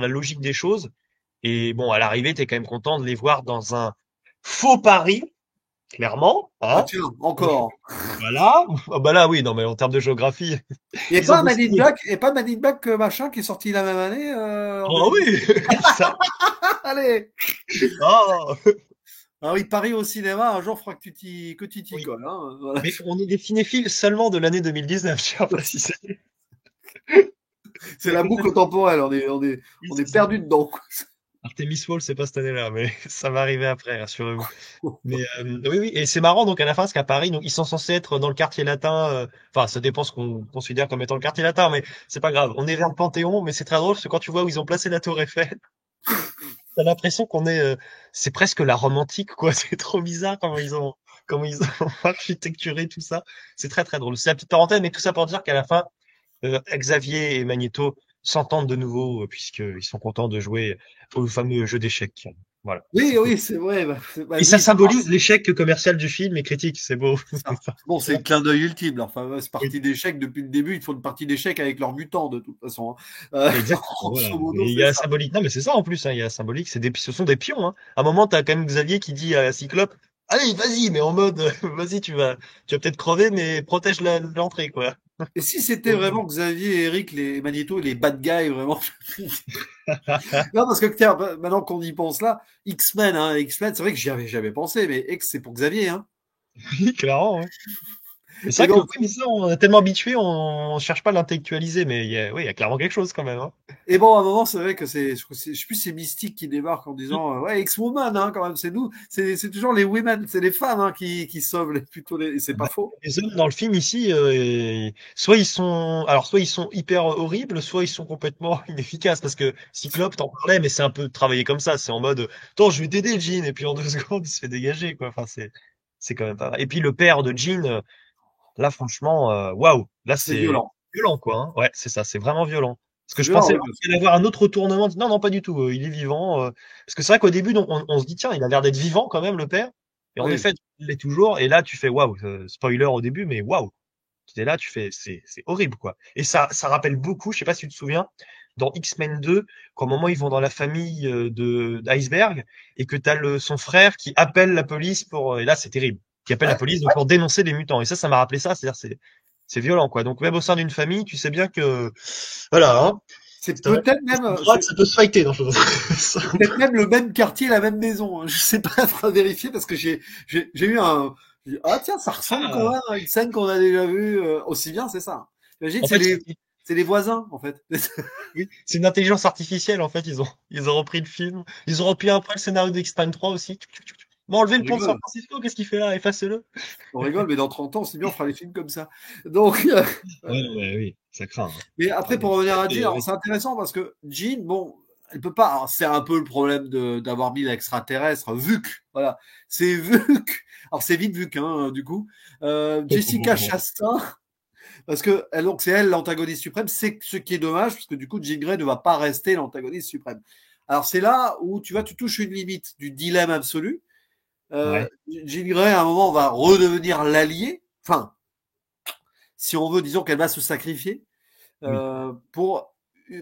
la logique des choses. Et bon, à l'arrivée, t'es quand même content de les voir dans un faux Paris, clairement, Ah hein. tiens, encore. Voilà. Ah bah là, oui, non, mais en termes de géographie, Il n'y a ils ont pas Man in décidé. Black, et pas Man in Black machin qui est sorti la même année en Oh oui, 2010. ça. Allez! Oh, Ah oui, Paris au cinéma, un jour, il faudra que tu t'y oui. colles. Hein, voilà. Mais on est des cinéphiles seulement de l'année 2019, tu vois, préciser. C'est la boucle temporelle, Oui, on c'est est ça. perdu dedans. Artemis Fowl, c'est pas cette année-là, mais ça va arriver après, rassurez-vous. Mais oui, oui, et c'est marrant donc à la fin, parce qu'à Paris, donc ils sont censés être dans le quartier latin. Enfin, ça dépend ce qu'on considère comme étant le quartier latin, mais c'est pas grave. On est vers le Panthéon, mais c'est très drôle parce que quand tu vois où ils ont placé la Tour Eiffel, t'as l'impression qu'on est, c'est presque la Rome antique, quoi. C'est trop bizarre comment ils ont architecturé tout ça. C'est très très drôle. C'est la petite parenthèse, mais tout ça pour dire qu'à la fin, Xavier et Magneto s'entendent de nouveau puisqu'ils sont contents de jouer au fameux jeu d'échecs. Voilà, Oui, c'est cool. oui, c'est vrai. Et ça Oui, ça symbolise l'échec commercial du film et critique, c'est beau. c'est ça. Bon, c'est le clin d'œil ultime. Là. Enfin, c'est Oui, partie d'échecs depuis le début. Ils font une partie d'échecs avec leurs mutants, de toute façon. Hein. exactement, voilà. Grosso modo, Et il y c'est a la ça. symbolique. Non, mais c'est ça en plus, hein, il y a la symbolique, ce sont des pions, hein. À un moment, t'as quand même Xavier qui dit à Cyclope, allez, vas-y, mais en mode, vas-y, tu vas peut-être crever, mais protège l'entrée, quoi. Et si c'était vraiment Xavier et Eric, les Magneto, les bad guys, vraiment. Non, parce que tiens, maintenant qu'on y pense là, X-Men, hein, X-Men, c'est vrai que j'y avais jamais pensé, mais X, c'est pour Xavier. Hein. Oui, clairement, ouais. Mais c'est Et vrai que, donc, oui, mais ça, on est tellement habitué, on cherche pas à l'intellectualiser, mais oui, il y a clairement quelque chose quand même, hein. et bon, à un moment, c'est vrai que je sais plus, c'est Mystique qui débarque en disant, ouais, X-Woman, hein, quand même, c'est nous, c'est toujours les women, c'est les femmes, hein, qui sauvent plutôt les, c'est pas Bah, faux. les hommes dans le film ici, soit ils sont hyper horribles, soit ils sont complètement inefficaces. Parce que Cyclope, t'en parlais, mais c'est un peu travaillé comme ça. C'est en mode, attends, je vais t'aider, Jean, et puis en 2 secondes, il se fait dégager, quoi. Enfin, c'est quand même pas vrai. Et puis le père de Jean, là, franchement, waouh, là, C'est c'est violent. violent, quoi, hein. Ouais, c'est ça, c'est vraiment violent. Parce que C'est je violent, pensais oui, vraiment parce qu'il allait avoir un autre retournement. Non, non, pas du tout. Il est vivant. Parce que c'est vrai qu'au début, on se dit, tiens, il a l'air d'être vivant quand même, le père. Et en oui. effet, il l'est toujours. Et là, tu fais, waouh, spoiler au début, mais waouh. Tu es là, tu fais, c'est horrible, quoi. Et ça rappelle beaucoup, je sais pas si tu te souviens, dans X-Men 2, qu'au moment où ils vont dans la famille d'Iceberg, et que t'as son frère qui appelle la police et là, c'est terrible. Qui appelle la Ouais. police donc pour dénoncer les mutants. Et ça m'a rappelé ça, c'est-à-dire, c'est violent, quoi. Donc, même au sein d'une famille, tu sais bien que, voilà, hein. C'est C'est vrai peut-être que même, droite, ça peut se fighter dans ce c'est peut-être même le même quartier, la même maison. Hein. Je sais pas, il faudra vérifier parce que j'ai eu un, j'ai dit, ah tiens, ça ressemble quand Ah, même à une scène qu'on a déjà vue, aussi bien, c'est ça. J'imagine, en fait, c'est les voisins, en fait. oui, c'est une intelligence artificielle, en fait. Ils ont repris le film. Ils ont repris après le scénario d'X-Men 3 aussi. Bon, enlevez On le pont de San rigole. Francisco, qu'est-ce qu'il fait là? Effacez-le. On rigole, mais dans 30 ans, c'est bien, on fera les films comme ça. Donc, Ouais, ouais, oui, ça craint, hein. mais après, pour revenir à Jean, alors, Oui, c'est intéressant parce que Jean, bon, elle peut pas. Alors, c'est un peu le problème d'avoir mis l'extraterrestre, Vuk. Voilà, c'est Vuk. Alors, c'est vite Vuk, hein, du coup. Jessica Chastain, parce que donc c'est elle l'antagoniste suprême. C'est ce qui est dommage parce que du coup, Jean Grey ne va pas rester l'antagoniste suprême. Alors, c'est là où tu vois, tu touches une limite du dilemme absolu. ouais, Jean Grey, à un moment, va redevenir l'allié. Enfin, si on veut, disons qu'elle va se sacrifier. oui, Pour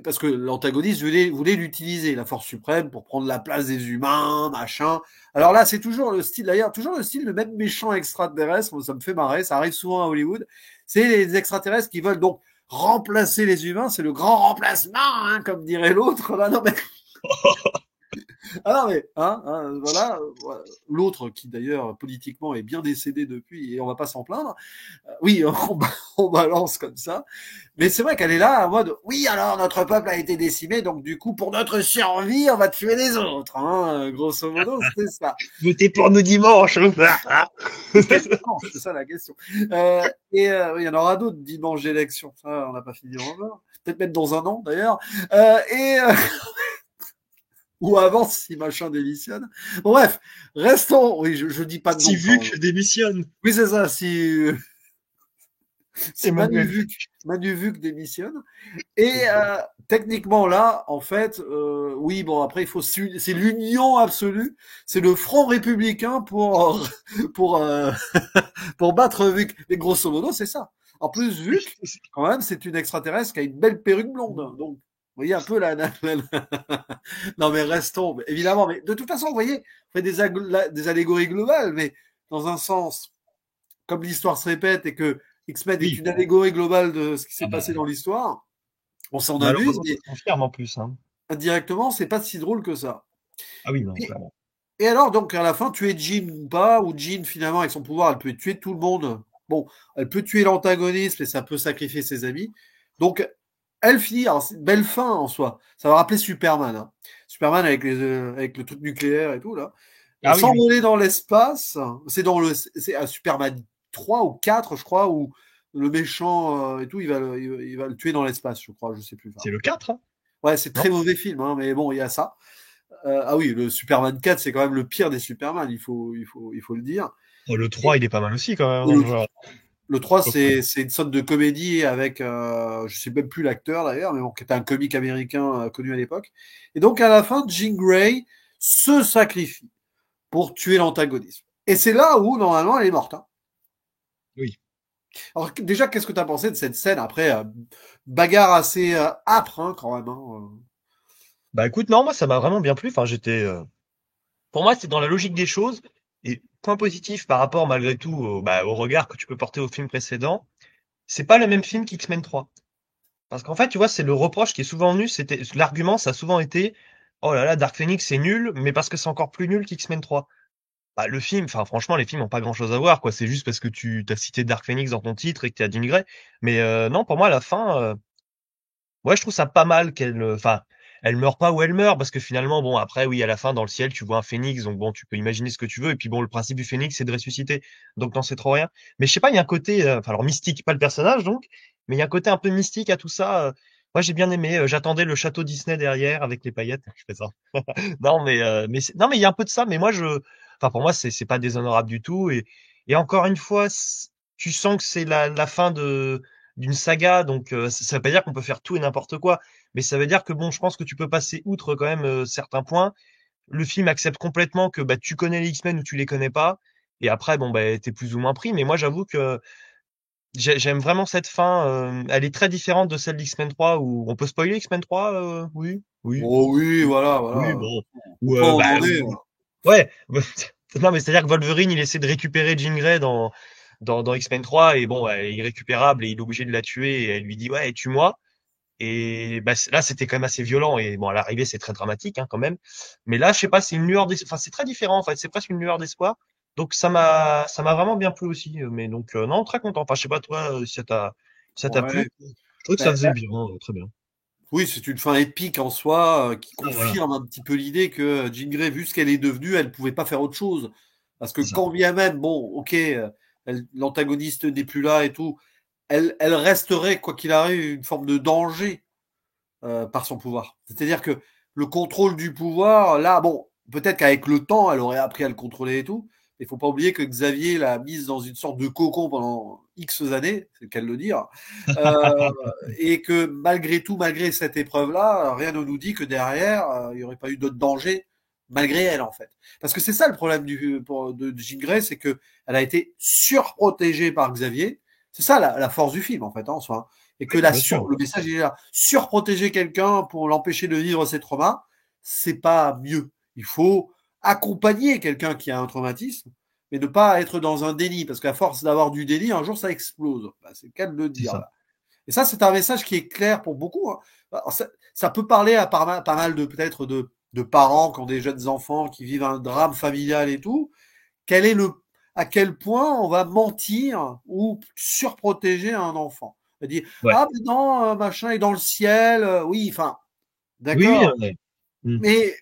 parce que l'antagoniste voulait l'utiliser, la force suprême, pour prendre la place des humains, machin. Alors là, c'est toujours le style, d'ailleurs, toujours le style, le même méchant extraterrestre, ça me fait marrer, ça arrive souvent à Hollywood. C'est les extraterrestres qui veulent donc remplacer les humains, c'est le grand remplacement, hein, comme dirait l'autre. Là, non, mais ah non, mais voilà, l'autre qui d'ailleurs politiquement est bien décédé depuis et on va pas s'en plaindre. Oui, on balance comme ça. Mais c'est vrai qu'elle est là en mode oui, alors notre peuple a été décimé, donc du coup pour notre survie, on va tuer les autres. Hein, grosso modo, c'est ça. votez pour nous dimanche. Et quel dimanche, c'est ça la question. Il y en aura d'autres dimanches d'élection. Ça, on n'a pas fini encore. Peut-être même dans un an d'ailleurs. Ou avant si machin démissionne. Bon, bref, restons. Oui, je dis pas de Si nom. vu que démissionne. Oui, c'est ça. Si Si Emmanuel. Manu Vuc démissionne. Et techniquement là, en fait, oui, bon après il faut c'est l'union absolue, c'est le front républicain pour pour euh, pour battre Vuc. Mais grosso modo, c'est ça. En plus, Vuc, quand même, c'est une extraterrestre qui a une belle perruque blonde. Donc, vous voyez un peu non mais restons, évidemment. Mais de toute façon, vous voyez, on fait des allégories globales, mais dans un sens, comme l'histoire se répète et que X-Men est Oui. une allégorie globale de ce qui Ah s'est bah, passé dans l'histoire, on s'en amuse, malheureusement, ça mais se confirme en plus, hein. indirectement, c'est pas si drôle que ça. Ah oui, non, Et, clairement. et alors, donc, à la fin, tuer Jean ou pas, ou Jean, finalement, avec son pouvoir, elle peut tuer tout le monde. Bon, elle peut tuer l'antagoniste, mais ça peut sacrifier ses amis. Donc, elle finit, alors, c'est une belle fin en soi. Ça va rappeler Superman, hein. Superman avec le truc nucléaire et tout, là. Ah oui, oui. S'envoler dans l'espace, c'est à Superman 3 ou 4, je crois, où le méchant et tout, il va le tuer dans l'espace, je crois, je sais plus. Enfin, C'est le 4, hein, ouais, c'est non? très mauvais film, hein, mais bon, il y a ça. Ah oui, le Superman 4, c'est quand même le pire des Superman, il faut le dire. Oh, le Et, 3, il est pas mal aussi, quand même, et dans le genre. le 3, Donc, c'est une sorte de comédie avec, je sais même plus l'acteur d'ailleurs, mais bon, qui était un comique américain connu à l'époque. Et donc, à la fin, Jean Grey se sacrifie pour tuer l'antagoniste. Et c'est là où, normalement, elle est morte, hein. oui. Alors, déjà, qu'est-ce que tu as pensé de cette scène après bagarre assez âpre, hein, quand même, hein. Bah écoute, non, moi, ça m'a vraiment bien plu. Enfin, pour moi, c'est dans la logique des choses. Et point positif par rapport, malgré tout, au regard que tu peux porter au film précédent, c'est pas le même film qu'X-Men 3. Parce qu'en fait, tu vois, c'est le reproche qui est souvent venu, l'argument, ça a souvent été, oh là là, Dark Phoenix, c'est nul, mais parce que c'est encore plus nul qu'X-Men 3. Bah, le film, enfin, franchement, les films ont pas grand chose à voir, quoi. C'est juste parce que tu t'as cité Dark Phoenix dans ton titre et que t'es à Jean Grey. Mais, non, pour moi, à la fin, ouais, je trouve ça pas mal enfin, elle meurt pas où elle meurt, parce que finalement, bon, après, oui, à la fin, dans le ciel, tu vois un phénix, donc bon, tu peux imaginer ce que tu veux, et puis bon, le principe du phénix, c'est de ressusciter, donc t'en sais trop rien. Mais je sais pas, il y a un côté, enfin, alors mystique, pas le personnage, donc, mais il y a un côté un peu mystique à tout ça. Moi, j'ai bien aimé, j'attendais le château Disney derrière, avec les paillettes, je fais ça. Non, non, mais il y a un peu de ça, mais moi, enfin, pour moi, c'est pas déshonorable du tout, et encore une fois, tu sens que c'est la fin d'une saga, donc ça veut pas dire qu'on peut faire tout et n'importe quoi, mais ça veut dire que bon, je pense que tu peux passer outre quand même certains points. Le film accepte complètement que bah tu connais les X-Men ou tu les connais pas, et après bon bah t'es plus ou moins pris. Mais moi j'avoue que j'aime vraiment cette fin. Elle est très différente de celle d'X-Men 3 où on peut spoiler X-Men 3, oui, oui, Oh oui, oui, voilà, oui, voilà. bon, Faut ou pas en demander. ouais. Non, mais c'est-à-dire que Wolverine, il essaie de récupérer Jean Grey dans X-Men 3, et bon, elle est irrécupérable, et il est obligé de la tuer, et elle lui dit, ouais, tue-moi. Et bah, là, c'était quand même assez violent, et bon, à l'arrivée, c'est très dramatique, hein, quand même. Mais là, je sais pas, c'est une lueur d'espoir, enfin, c'est très différent, en fait, c'est presque une lueur d'espoir. Donc, ça m'a vraiment bien plu aussi. Mais donc, non, très content. Enfin, je sais pas, toi, si ça t'a plu. Ouais. Je trouve que ça Ben, faisait bien, très bien. oui, c'est une fin épique en soi qui Ah, voilà, confirme un petit peu l'idée que Jean Grey, vu ce qu'elle est devenue, elle pouvait pas faire autre chose. Parce que c'est ça. quand bien même, bon, ok, l'antagoniste n'est plus là et tout, elle resterait, quoi qu'il arrive, une forme de danger par son pouvoir. C'est-à-dire que le contrôle du pouvoir, là, bon, peut-être qu'avec le temps, elle aurait appris à le contrôler et tout. Mais il faut pas oublier que Xavier l'a mise dans une sorte de cocon pendant X années, c'est le cas de le dire, euh, et que malgré tout, malgré cette épreuve-là, rien ne nous dit que derrière, il n'y aurait pas eu d'autres dangers malgré elle en fait. Parce que c'est ça le problème de Jean Grey, c'est que elle a été surprotégée par Xavier. C'est ça la force du film en fait, hein, en soi, hein. Et que Oui, bien sûr. le message il est là. Surprotéger quelqu'un pour l'empêcher de vivre ses traumas, c'est pas mieux. Il faut accompagner quelqu'un qui a un traumatisme, mais ne pas être dans un déni, parce qu'à force d'avoir du déni, un jour ça explose. Bah, c'est le cas de le C'est dire ça. là. Et ça, c'est un message qui est clair pour beaucoup, hein. Alors, ça peut parler à pas mal de peut-être de parents qui ont des jeunes enfants qui vivent un drame familial et tout. Quel est à quel point on va mentir ou surprotéger un enfant? C'est-à-dire, Ouais. ah, mais non, machin est dans le ciel. Oui, enfin, Oui, oui, d'accord. ouais. Mm. Mais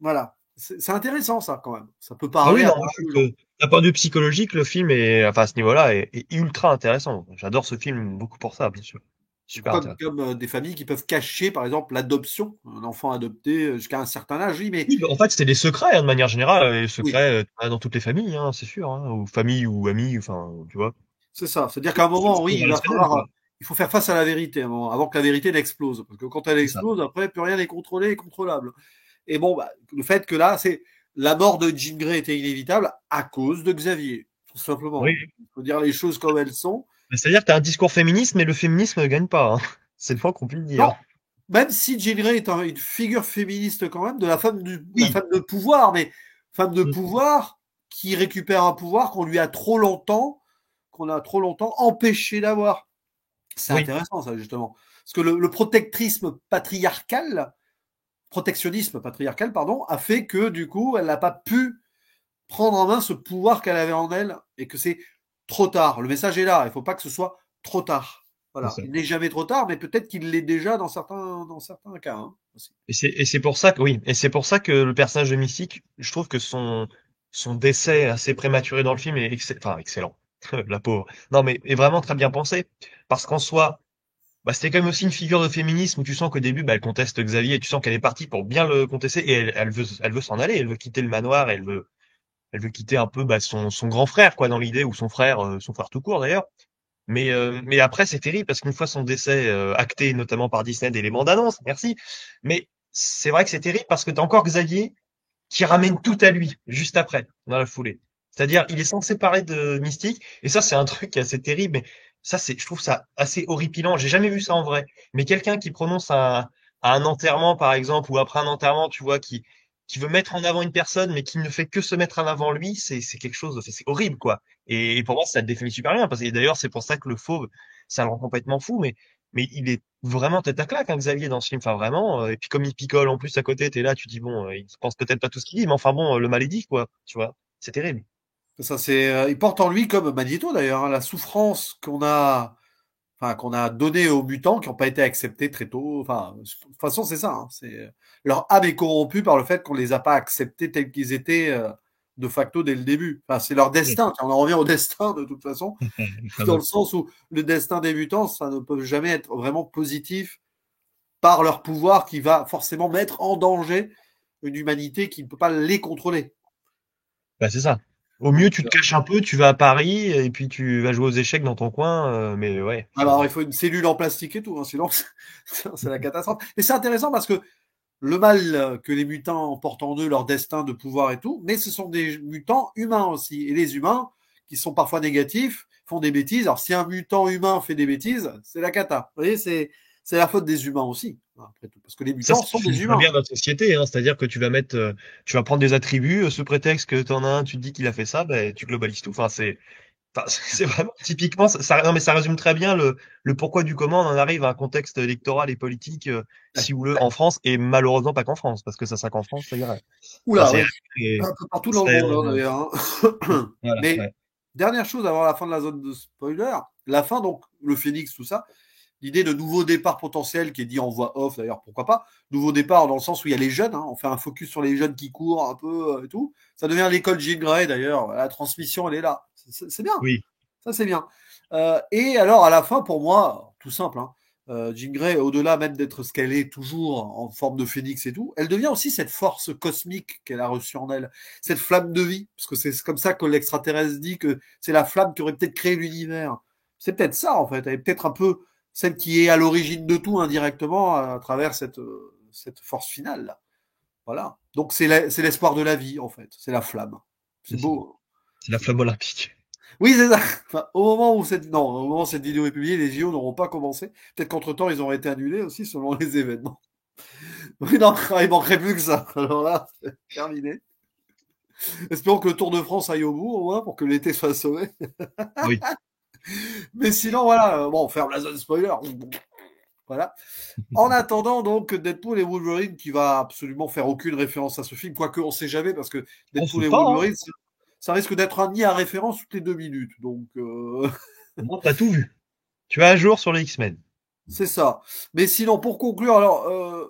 voilà, c'est intéressant ça quand même. Ça peut Ah oui, parler à non, pas moi, je mal trouve de gens. que d'un point de vue psychologique, le film enfin, à ce niveau-là, est ultra intéressant. J'adore ce film beaucoup pour ça, bien sûr. Super intéressant. Comme des familles qui peuvent cacher, par exemple, l'adoption, un enfant adopté jusqu'à un certain âge. Oui, mais Oui, bah, en fait, c'est des secrets, hein, de manière générale, les oui, secrets, dans toutes les familles, hein, c'est sûr, hein, ou famille ou amis, enfin, tu vois. C'est ça. C'est-à-dire qu'à un C'est moment, oui, il va irrationnel, falloir, quoi. il faut faire face à la vérité à un moment, avant que la vérité n'explose. Parce que quand elle C'est ça. explose, après, plus rien n'est contrôlé et contrôlable. Et bon, bah, le fait que là, c'est la mort de Jean Grey était inévitable à cause de Xavier, tout simplement. Oui. Il faut dire les choses comme elles sont. Mais c'est-à-dire que tu as un discours féministe, mais le féminisme ne gagne pas, hein. C'est le moins qu'on puisse dire. Non, même si Jean Grey est une figure féministe quand même, de la Oui. femme de pouvoir, mais femme de Mm. pouvoir qui récupère un pouvoir qu'on a trop longtemps empêché d'avoir. C'est Oui. intéressant ça justement, parce que le protectionnisme patriarcal, pardon, a fait que du coup, elle n'a pas pu prendre en main ce pouvoir qu'elle avait en elle et que c'est trop tard. Le message est là. Il ne faut pas que ce soit trop tard. C'est Voilà. ça. Il n'est jamais trop tard, mais peut-être qu'il l'est déjà dans certains cas. Hein, aussi. Et c'est pour ça que, oui. Et c'est pour ça que le personnage de Mystique, je trouve que son décès assez prématuré dans le film est enfin, excellent. La pauvre. Non, mais est vraiment très bien pensé. Parce qu'en soi, bah, c'était quand même aussi une figure de féminisme où tu sens qu'au début, bah, elle conteste Xavier et tu sens qu'elle est partie pour bien le contester et elle veut s'en aller, elle veut quitter le manoir, elle veut quitter un peu, bah, son grand frère, quoi, dans l'idée, ou son frère tout court d'ailleurs. Mais après, c'est terrible parce qu'une fois son décès acté, notamment par Disney et les bandes annonces, merci. Mais c'est vrai que c'est terrible parce que t'as encore Xavier qui ramène tout à lui juste après, dans la foulée. C'est-à-dire, il est censé parler de Mystique, et ça, c'est un truc qui est assez terrible, mais ça, je trouve ça assez horripilant. J'ai jamais vu ça en vrai. Mais quelqu'un qui prononce à un enterrement, par exemple, ou après un enterrement, tu vois, qui veut mettre en avant une personne, mais qui ne fait que se mettre en avant lui, c'est quelque chose, c'est horrible, quoi. Et pour moi, ça le définit super bien, parce que d'ailleurs, c'est pour ça que le fauve, ça le rend complètement fou, mais il est vraiment tête à claque, hein, Xavier, dans ce film. Enfin, vraiment. Et puis, comme il picole en plus à côté, t'es là, tu dis, bon, il pense peut-être pas tout ce qu'il dit, mais enfin, bon, le mal est dit, quoi. Tu vois. C'est terrible. Ça, c'est, il porte en lui, comme Magneto d'ailleurs, hein, la souffrance qu'on a donnée aux mutants qui n'ont pas été acceptés très tôt. Enfin, de toute façon, c'est ça. Hein, leur âme est corrompue par le fait qu'on les a pas acceptés tels qu'ils étaient de facto dès le début. Enfin, c'est leur Oui. destin. On en revient au destin de toute façon, Le dans fameux. le sens où le destin des mutants, ça ne peut jamais être vraiment positif par leur pouvoir qui va forcément mettre en danger une humanité qui ne peut pas les contrôler. Bah, c'est ça. Au mieux, Donc, tu te caches un peu, tu vas à Paris, et puis tu vas jouer aux échecs dans ton coin, mais ouais, alors, il faut une cellule en plastique et tout, hein, sinon c'est la catastrophe. Et c'est intéressant parce que le mal que les mutants portent en eux, leur destin de pouvoir et tout, mais ce sont des mutants humains aussi. Et les humains, qui sont parfois négatifs, font des bêtises. Alors, si un mutant humain fait des bêtises, c'est la cata. Vous voyez, c'est la faute des humains aussi, après tout, parce que les ça mutants sont définit des très humains. bien notre société, hein. C'est-à-dire que tu vas mettre, tu vas prendre des attributs, sous prétexte que t'en as un, tu te dis qu'il a fait ça, ben, tu globalises tout. Enfin, c'est vraiment typiquement, non, mais ça résume très bien le pourquoi du comment on en arrive à un contexte électoral et politique, si vous voulez, en France, et malheureusement pas qu'en France, parce que ça serait qu'en France, ça irait. Enfin, Oula, oui, et- un peu partout ce dans le serait, monde, hein, d'ailleurs. Hein. voilà, Mais ouais. dernière chose avant la fin de la zone de spoiler, la fin, donc, le phénix, tout ça, l'idée de nouveau départ potentiel qui est dit en voix off, d'ailleurs, pourquoi pas, nouveau départ dans le sens où il y a les jeunes, hein, on fait un focus sur les jeunes qui courent un peu et tout, ça devient l'école Jean Grey, d'ailleurs, la transmission, elle est là, c'est bien, Oui. ça c'est bien. Et alors, à la fin, pour moi, tout simple, hein, Jean Grey, au-delà même d'être ce qu'elle est toujours en forme de phénix et tout, elle devient aussi cette force cosmique qu'elle a reçue en elle, cette flamme de vie, parce que c'est comme ça que l'extraterrestre dit que c'est la flamme qui aurait peut-être créé l'univers. C'est peut-être ça, en fait. Elle est peut-être un peu celle qui est à l'origine de tout indirectement à travers cette force finale. Là. Voilà. Donc c'est l'espoir de la vie, en fait. C'est la flamme. C'est beau. C'est la flamme olympique. Oui, c'est ça. Enfin, au moment où cette vidéo est publiée, les JO n'auront pas commencé. Peut-être qu'entre-temps, ils auraient été annulés aussi selon les événements. Oui, non, il manquerait plus que ça. Alors là, c'est terminé. Espérons que le Tour de France aille au bout, au moins, pour que l'été soit sauvé. Oui. Mais sinon, voilà, bon, on ferme la zone spoiler. Voilà. En attendant, donc, Deadpool et Wolverine, qui va absolument faire aucune référence à ce film, quoique on sait jamais, parce que On Deadpool sait et pas, hein. Wolverine, ça risque d'être un nid à référence toutes les 2 minutes. Donc, Au moins, t'as tout vu. Tu es à jour sur les X-Men. c'est ça. Mais sinon, pour conclure, alors,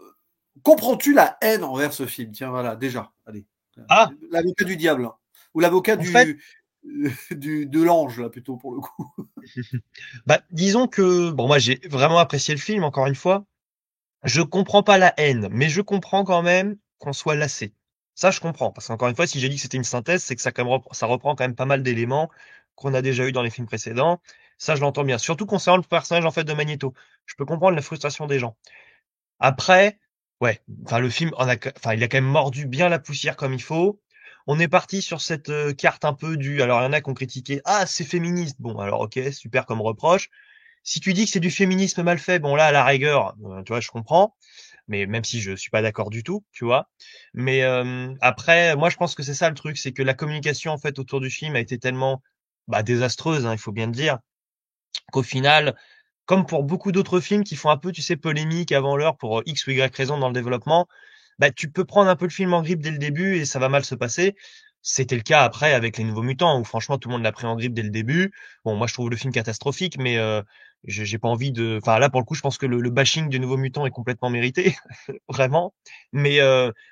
comprends-tu la haine envers ce film? Tiens, voilà, déjà, allez. Ah, L'avocat du diable, hein. Ou l'avocat en fait, de l'ange, là, plutôt, pour le coup. bah, disons que, bon, moi, j'ai vraiment apprécié le film, encore une fois. Je comprends pas la haine, mais je comprends quand même qu'on soit lassé. Ça, je comprends. Parce qu'encore une fois, si j'ai dit que c'était une synthèse, c'est que ça reprend quand même pas mal d'éléments qu'on a déjà eu dans les films précédents. Ça, je l'entends bien. Surtout concernant le personnage, en fait, de Magneto. Je peux comprendre la frustration des gens. Après, ouais, enfin, le film, enfin, il a quand même mordu bien la poussière comme il faut. On est parti sur cette carte un peu du. Alors, il y en a qui ont critiqué. Ah, c'est féministe. Bon, alors, ok, super comme reproche. Si tu dis que c'est du féminisme mal fait, bon, là, à la rigueur, tu vois, je comprends. Mais même si je suis pas d'accord du tout, tu vois. Mais après, moi, je pense que c'est ça le truc, c'est que la communication, en fait, autour du film a été tellement désastreuse, hein, il faut bien le dire, qu'au final, comme pour beaucoup d'autres films qui font un peu, tu sais, polémique avant l'heure pour X ou Y raison dans le développement, tu peux prendre un peu le film en grippe dès le début et ça va mal se passer. C'était le cas après avec les Nouveaux Mutants où franchement tout le monde l'a pris en grippe dès le début. Bon, moi je trouve le film catastrophique, mais j'ai pas envie de. Enfin là pour le coup, je pense que le bashing des Nouveaux Mutants est complètement mérité, vraiment. Mais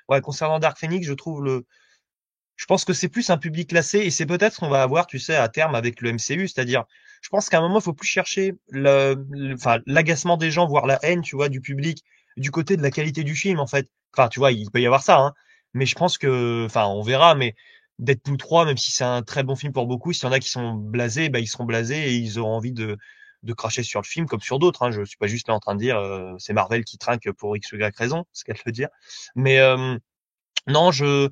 ouais, concernant Dark Phoenix, je pense que c'est plus un public classé et c'est peut-être ce qu'on va avoir, tu sais, à terme avec le MCU, c'est-à-dire, je pense qu'à un moment, il faut plus chercher enfin, l'agacement des gens, voire la haine, tu vois, du public, du côté de la qualité du film, en fait. Enfin, tu vois, il peut y avoir ça, hein. Mais je pense que, enfin, on verra, mais Deadpool 3, même si c'est un très bon film pour beaucoup, s'il y en a qui sont blasés, ils seront blasés et ils auront envie de cracher sur le film comme sur d'autres, hein. Je suis pas juste là en train de dire, c'est Marvel qui trinque pour X ou Y raison, ce qu'elle veut dire. Mais, non, je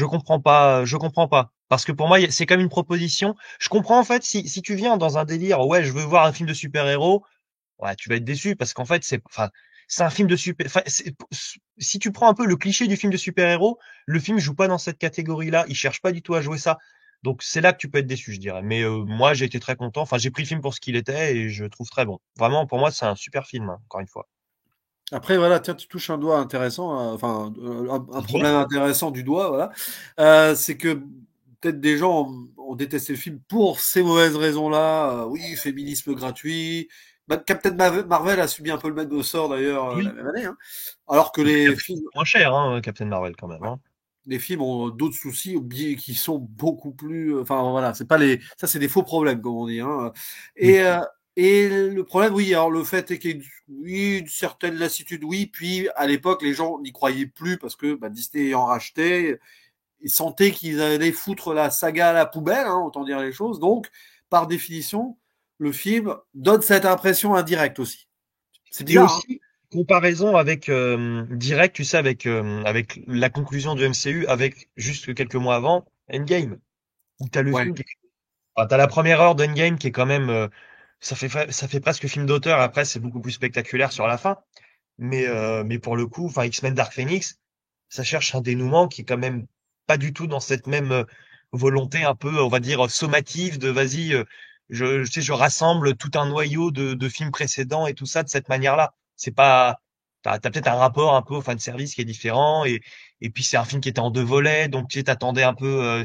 comprends pas, je comprends pas. Parce que pour moi, c'est comme une proposition. Je comprends en fait si tu viens dans un délire, ouais, je veux voir un film de super-héros, ouais, tu vas être déçu parce qu'en fait, c'est un film de super. Enfin, si tu prends un peu le cliché du film de super-héros, le film joue pas dans cette catégorie-là. Il cherche pas du tout à jouer ça. Donc c'est là que tu peux être déçu, je dirais. Mais moi, j'ai été très content. Enfin, j'ai pris le film pour ce qu'il était et je le trouve très bon. Vraiment, pour moi, c'est un super film, hein, encore une fois. Après, voilà, tiens, tu touches un doigt intéressant, enfin, un Ouais. problème intéressant du doigt, voilà. C'est que peut-être des gens ont détesté le film pour ces mauvaises raisons-là. Oui, féminisme gratuit. Captain Marvel a subi un peu le même sort d'ailleurs la Oui. même année, hein. Alors que Mais les Captain films, moins cher, hein, Captain Marvel quand même, ouais, hein. les films ont d'autres soucis qui sont beaucoup plus. Enfin voilà, c'est pas les. Ça, c'est des faux problèmes, comme on dit, hein. Oui. Et, euh, et le problème, oui, alors le fait est qu'il y ait oui, une certaine lassitude, oui. Puis à l'époque, les gens n'y croyaient plus parce que Disney ayant racheté, ils sentaient qu'ils allaient foutre la saga à la poubelle, hein, autant dire les choses. Donc, par définition, le film donne cette impression indirecte aussi. C'est Et bizarre, hein. aussi, comparaison avec direct, tu sais, avec la conclusion du MCU, avec juste quelques mois avant, Endgame, où t'as le Ouais. film t'as la première heure d'Endgame qui est quand même, ça fait presque film d'auteur. Après, c'est beaucoup plus spectaculaire sur la fin. Mais pour le coup, enfin, X-Men Dark Phoenix, ça cherche un dénouement qui est quand même pas du tout dans cette même volonté un peu, on va dire, sommative de vas-y, tu sais, je rassemble tout un noyau de films précédents et tout ça de cette manière-là. C'est pas, t'as peut-être un rapport un peu au fan service qui est différent et puis c'est un film qui était en deux volets, donc tu sais, t'attendais un peu,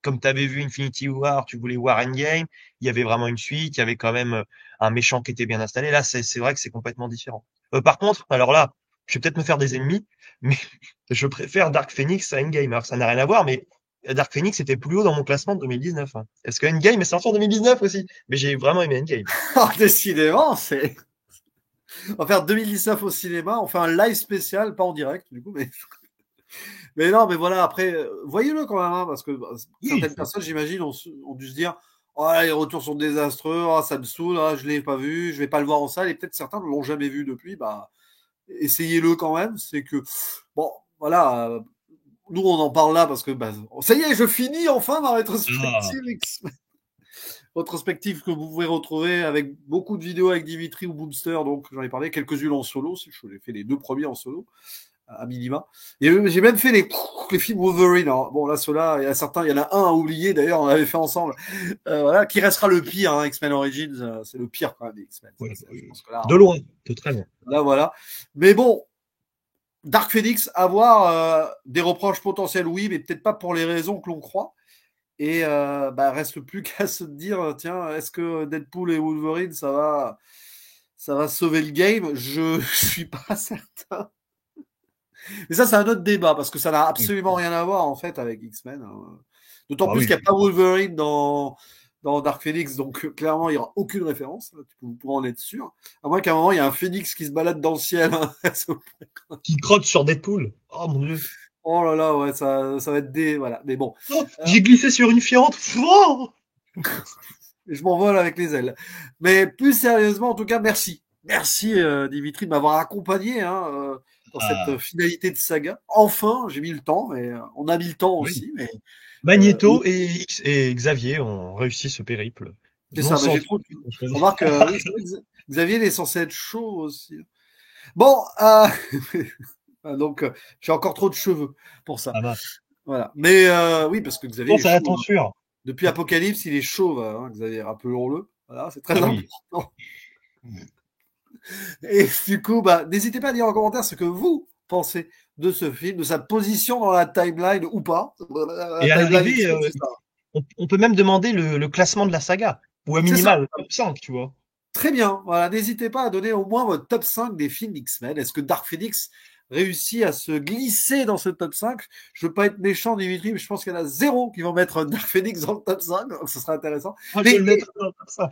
comme t'avais vu Infinity War, tu voulais voir Endgame, il y avait vraiment une suite, il y avait quand même un méchant qui était bien installé. Là, c'est vrai que c'est complètement différent. Par contre, alors là, je vais peut-être me faire des ennemis, mais je préfère Dark Phoenix à Endgame. Alors ça n'a rien à voir, mais Dark Phoenix était plus haut dans mon classement de 2019, hein. Est-ce que Endgame est sorti en 2019 aussi? Mais j'ai vraiment aimé Endgame. Ah, décidément, c'est. On va faire 2019 au cinéma. On fait un live spécial, pas en direct, du coup, mais. Mais non, mais voilà, après, voyez-le quand même, hein, parce que Oui, certaines personnes, j'imagine, ont dû se dire oh, les retours sont désastreux, oh, ça me saoule, ah, je l'ai pas vu, je vais pas le voir en salle, et peut-être certains ne l'ont jamais vu depuis, essayez-le quand même. C'est que, bon, voilà, nous on en parle là parce que, ça y est, je finis enfin ma ah, rétrospective rétrospective que vous pouvez retrouver avec beaucoup de vidéos avec Dimitri ou Boomster, donc j'en ai parlé, quelques-unes en solo, si j'ai fait les deux premiers en solo à minima. Et j'ai même fait les films Wolverine. Alors, bon, là, ceux-là, il y a certains, il y en a un à oublier, d'ailleurs, on avait fait ensemble. Voilà, qui restera le pire, hein, X-Men Origins, c'est le pire quand même des X-Men. ouais, Je pense que là, de loin, de très loin. là, voilà. Mais bon, Dark Phoenix, avoir des reproches potentiels, oui, mais peut-être pas pour les raisons que l'on croit. Et reste plus qu'à se dire, tiens, est-ce que Deadpool et Wolverine, ça va sauver le game? Je suis pas certain. Mais ça, c'est un autre débat, parce que ça n'a Oui. absolument rien à voir, en fait, avec X-Men, hein. D'autant Ah plus oui. qu'il n'y a pas Wolverine dans Dark Phoenix, donc clairement, il n'y aura aucune référence, hein, vous pourrez en être sûr. À moins qu'à un moment, il y a un phénix qui se balade dans le ciel, hein. Qui crotte sur Deadpool. Oh mon dieu. Oh là là, ouais, ça va être des... Voilà, mais bon. Oh, j'ai glissé sur une fiente. Oh Et je m'envole avec les ailes. Mais plus sérieusement, en tout cas, merci. Merci, Dimitri, de m'avoir accompagné dans cette Ah, finalité de saga. Enfin, j'ai mis le temps, mais on a mis le temps oui. aussi. Mais Magneto et Xavier ont réussi ce périple. c'est Non ça, mais sans j'ai doute. trop. Remarque, oui, c'est vrai que Xavier il est censé être chaud aussi. Bon, donc j'ai encore trop de cheveux pour ça. Ah bah, Voilà. Mais oui, parce que Xavier il est pense à la chaud, hein. tonsure. Depuis Apocalypse, il est chauve, hein, Xavier, rappelons-le. Voilà, c'est très Ah oui. important. Et du coup, bah, n'hésitez pas à dire en commentaire ce que vous pensez de ce film, de sa position dans la timeline ou pas. La Et à timeline l'arrivée, X-Men, c'est ça. on peut même demander le classement de la saga. Ou à C'est ça. minima, le top 5, tu vois. Très bien. Voilà, n'hésitez pas à donner au moins votre top 5 des films X-Men. Est-ce que Dark Phoenix réussit à se glisser dans ce top 5? Je veux pas être méchant, Dimitri, mais je pense qu'il y en a zéro qui vont mettre Dark Phoenix dans le top 5, donc ce sera intéressant. Moi, je Mais le mettrai dans le top 5.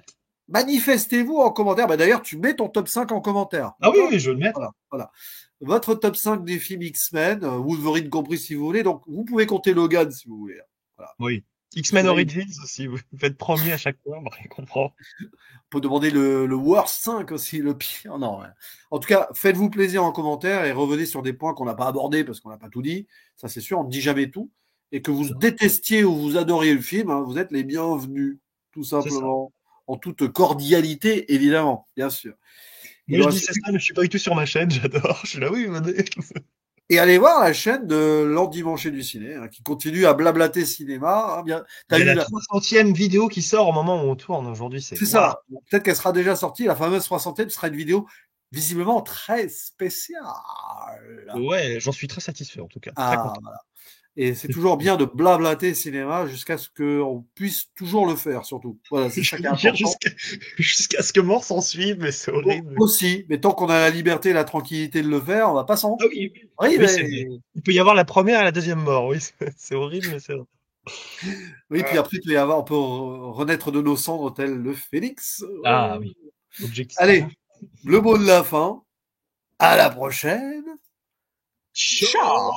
manifestez-vous en commentaire. Bah, d'ailleurs, tu mets ton top 5 en commentaire. Ah oui, D'accord? oui, je vais le mettre. Voilà, voilà. Votre top 5 des films X-Men, Wolverine compris si vous voulez. Donc, vous pouvez compter Logan si vous voulez. Voilà. Oui. Parce que X-Men là, Origins aussi. Vous faites premier à chaque fois. Bah, je comprends. on peut demander le worst 5 aussi, le pire. Non, ouais. En tout cas, faites-vous plaisir en commentaire et revenez sur des points qu'on n'a pas abordés parce qu'on n'a pas tout dit. Ça, c'est sûr, on ne dit jamais tout. Et que vous C'est ça. détestiez ou vous adoriez le film, hein, vous êtes les bienvenus, tout C'est ça. simplement. En toute cordialité, évidemment, bien sûr. Il Moi, ne je dis reste c'est plus ça, mais je suis pas du tout sur ma chaîne. J'adore. Je suis là, oui, venez. Et allez voir la chaîne de l'Endimanché du ciné, hein, qui continue à blablater cinéma. Hein, bien, Il t'as y a eu la la... 300e vidéo qui sort au moment où on tourne aujourd'hui. C'est C'est waouh. ça. Bon, peut-être qu'elle sera déjà sortie. La fameuse 60e sera une vidéo visiblement très spéciale. Ouais, j'en suis très satisfait en tout cas. Très Ah, content. voilà. Et c'est toujours bien de blablater cinéma jusqu'à ce qu'on puisse toujours le faire, surtout. Voilà, c'est ça Je qui est veux dire important. jusqu'à ce que mort s'en suive, mais c'est horrible. Aussi, mais tant qu'on a la liberté et la tranquillité de le faire, on va pas s'en Ah oui, oui, oui, c'est vrai. Il peut y avoir la première et la deuxième mort. Oui, c'est horrible, mais c'est vrai. oui, puis après, il peut y avoir, on peut renaître de nos cendres tel le phénix. Ah oui, objectif. Allez, le mot de la fin. À la prochaine. Ciao! Ciao!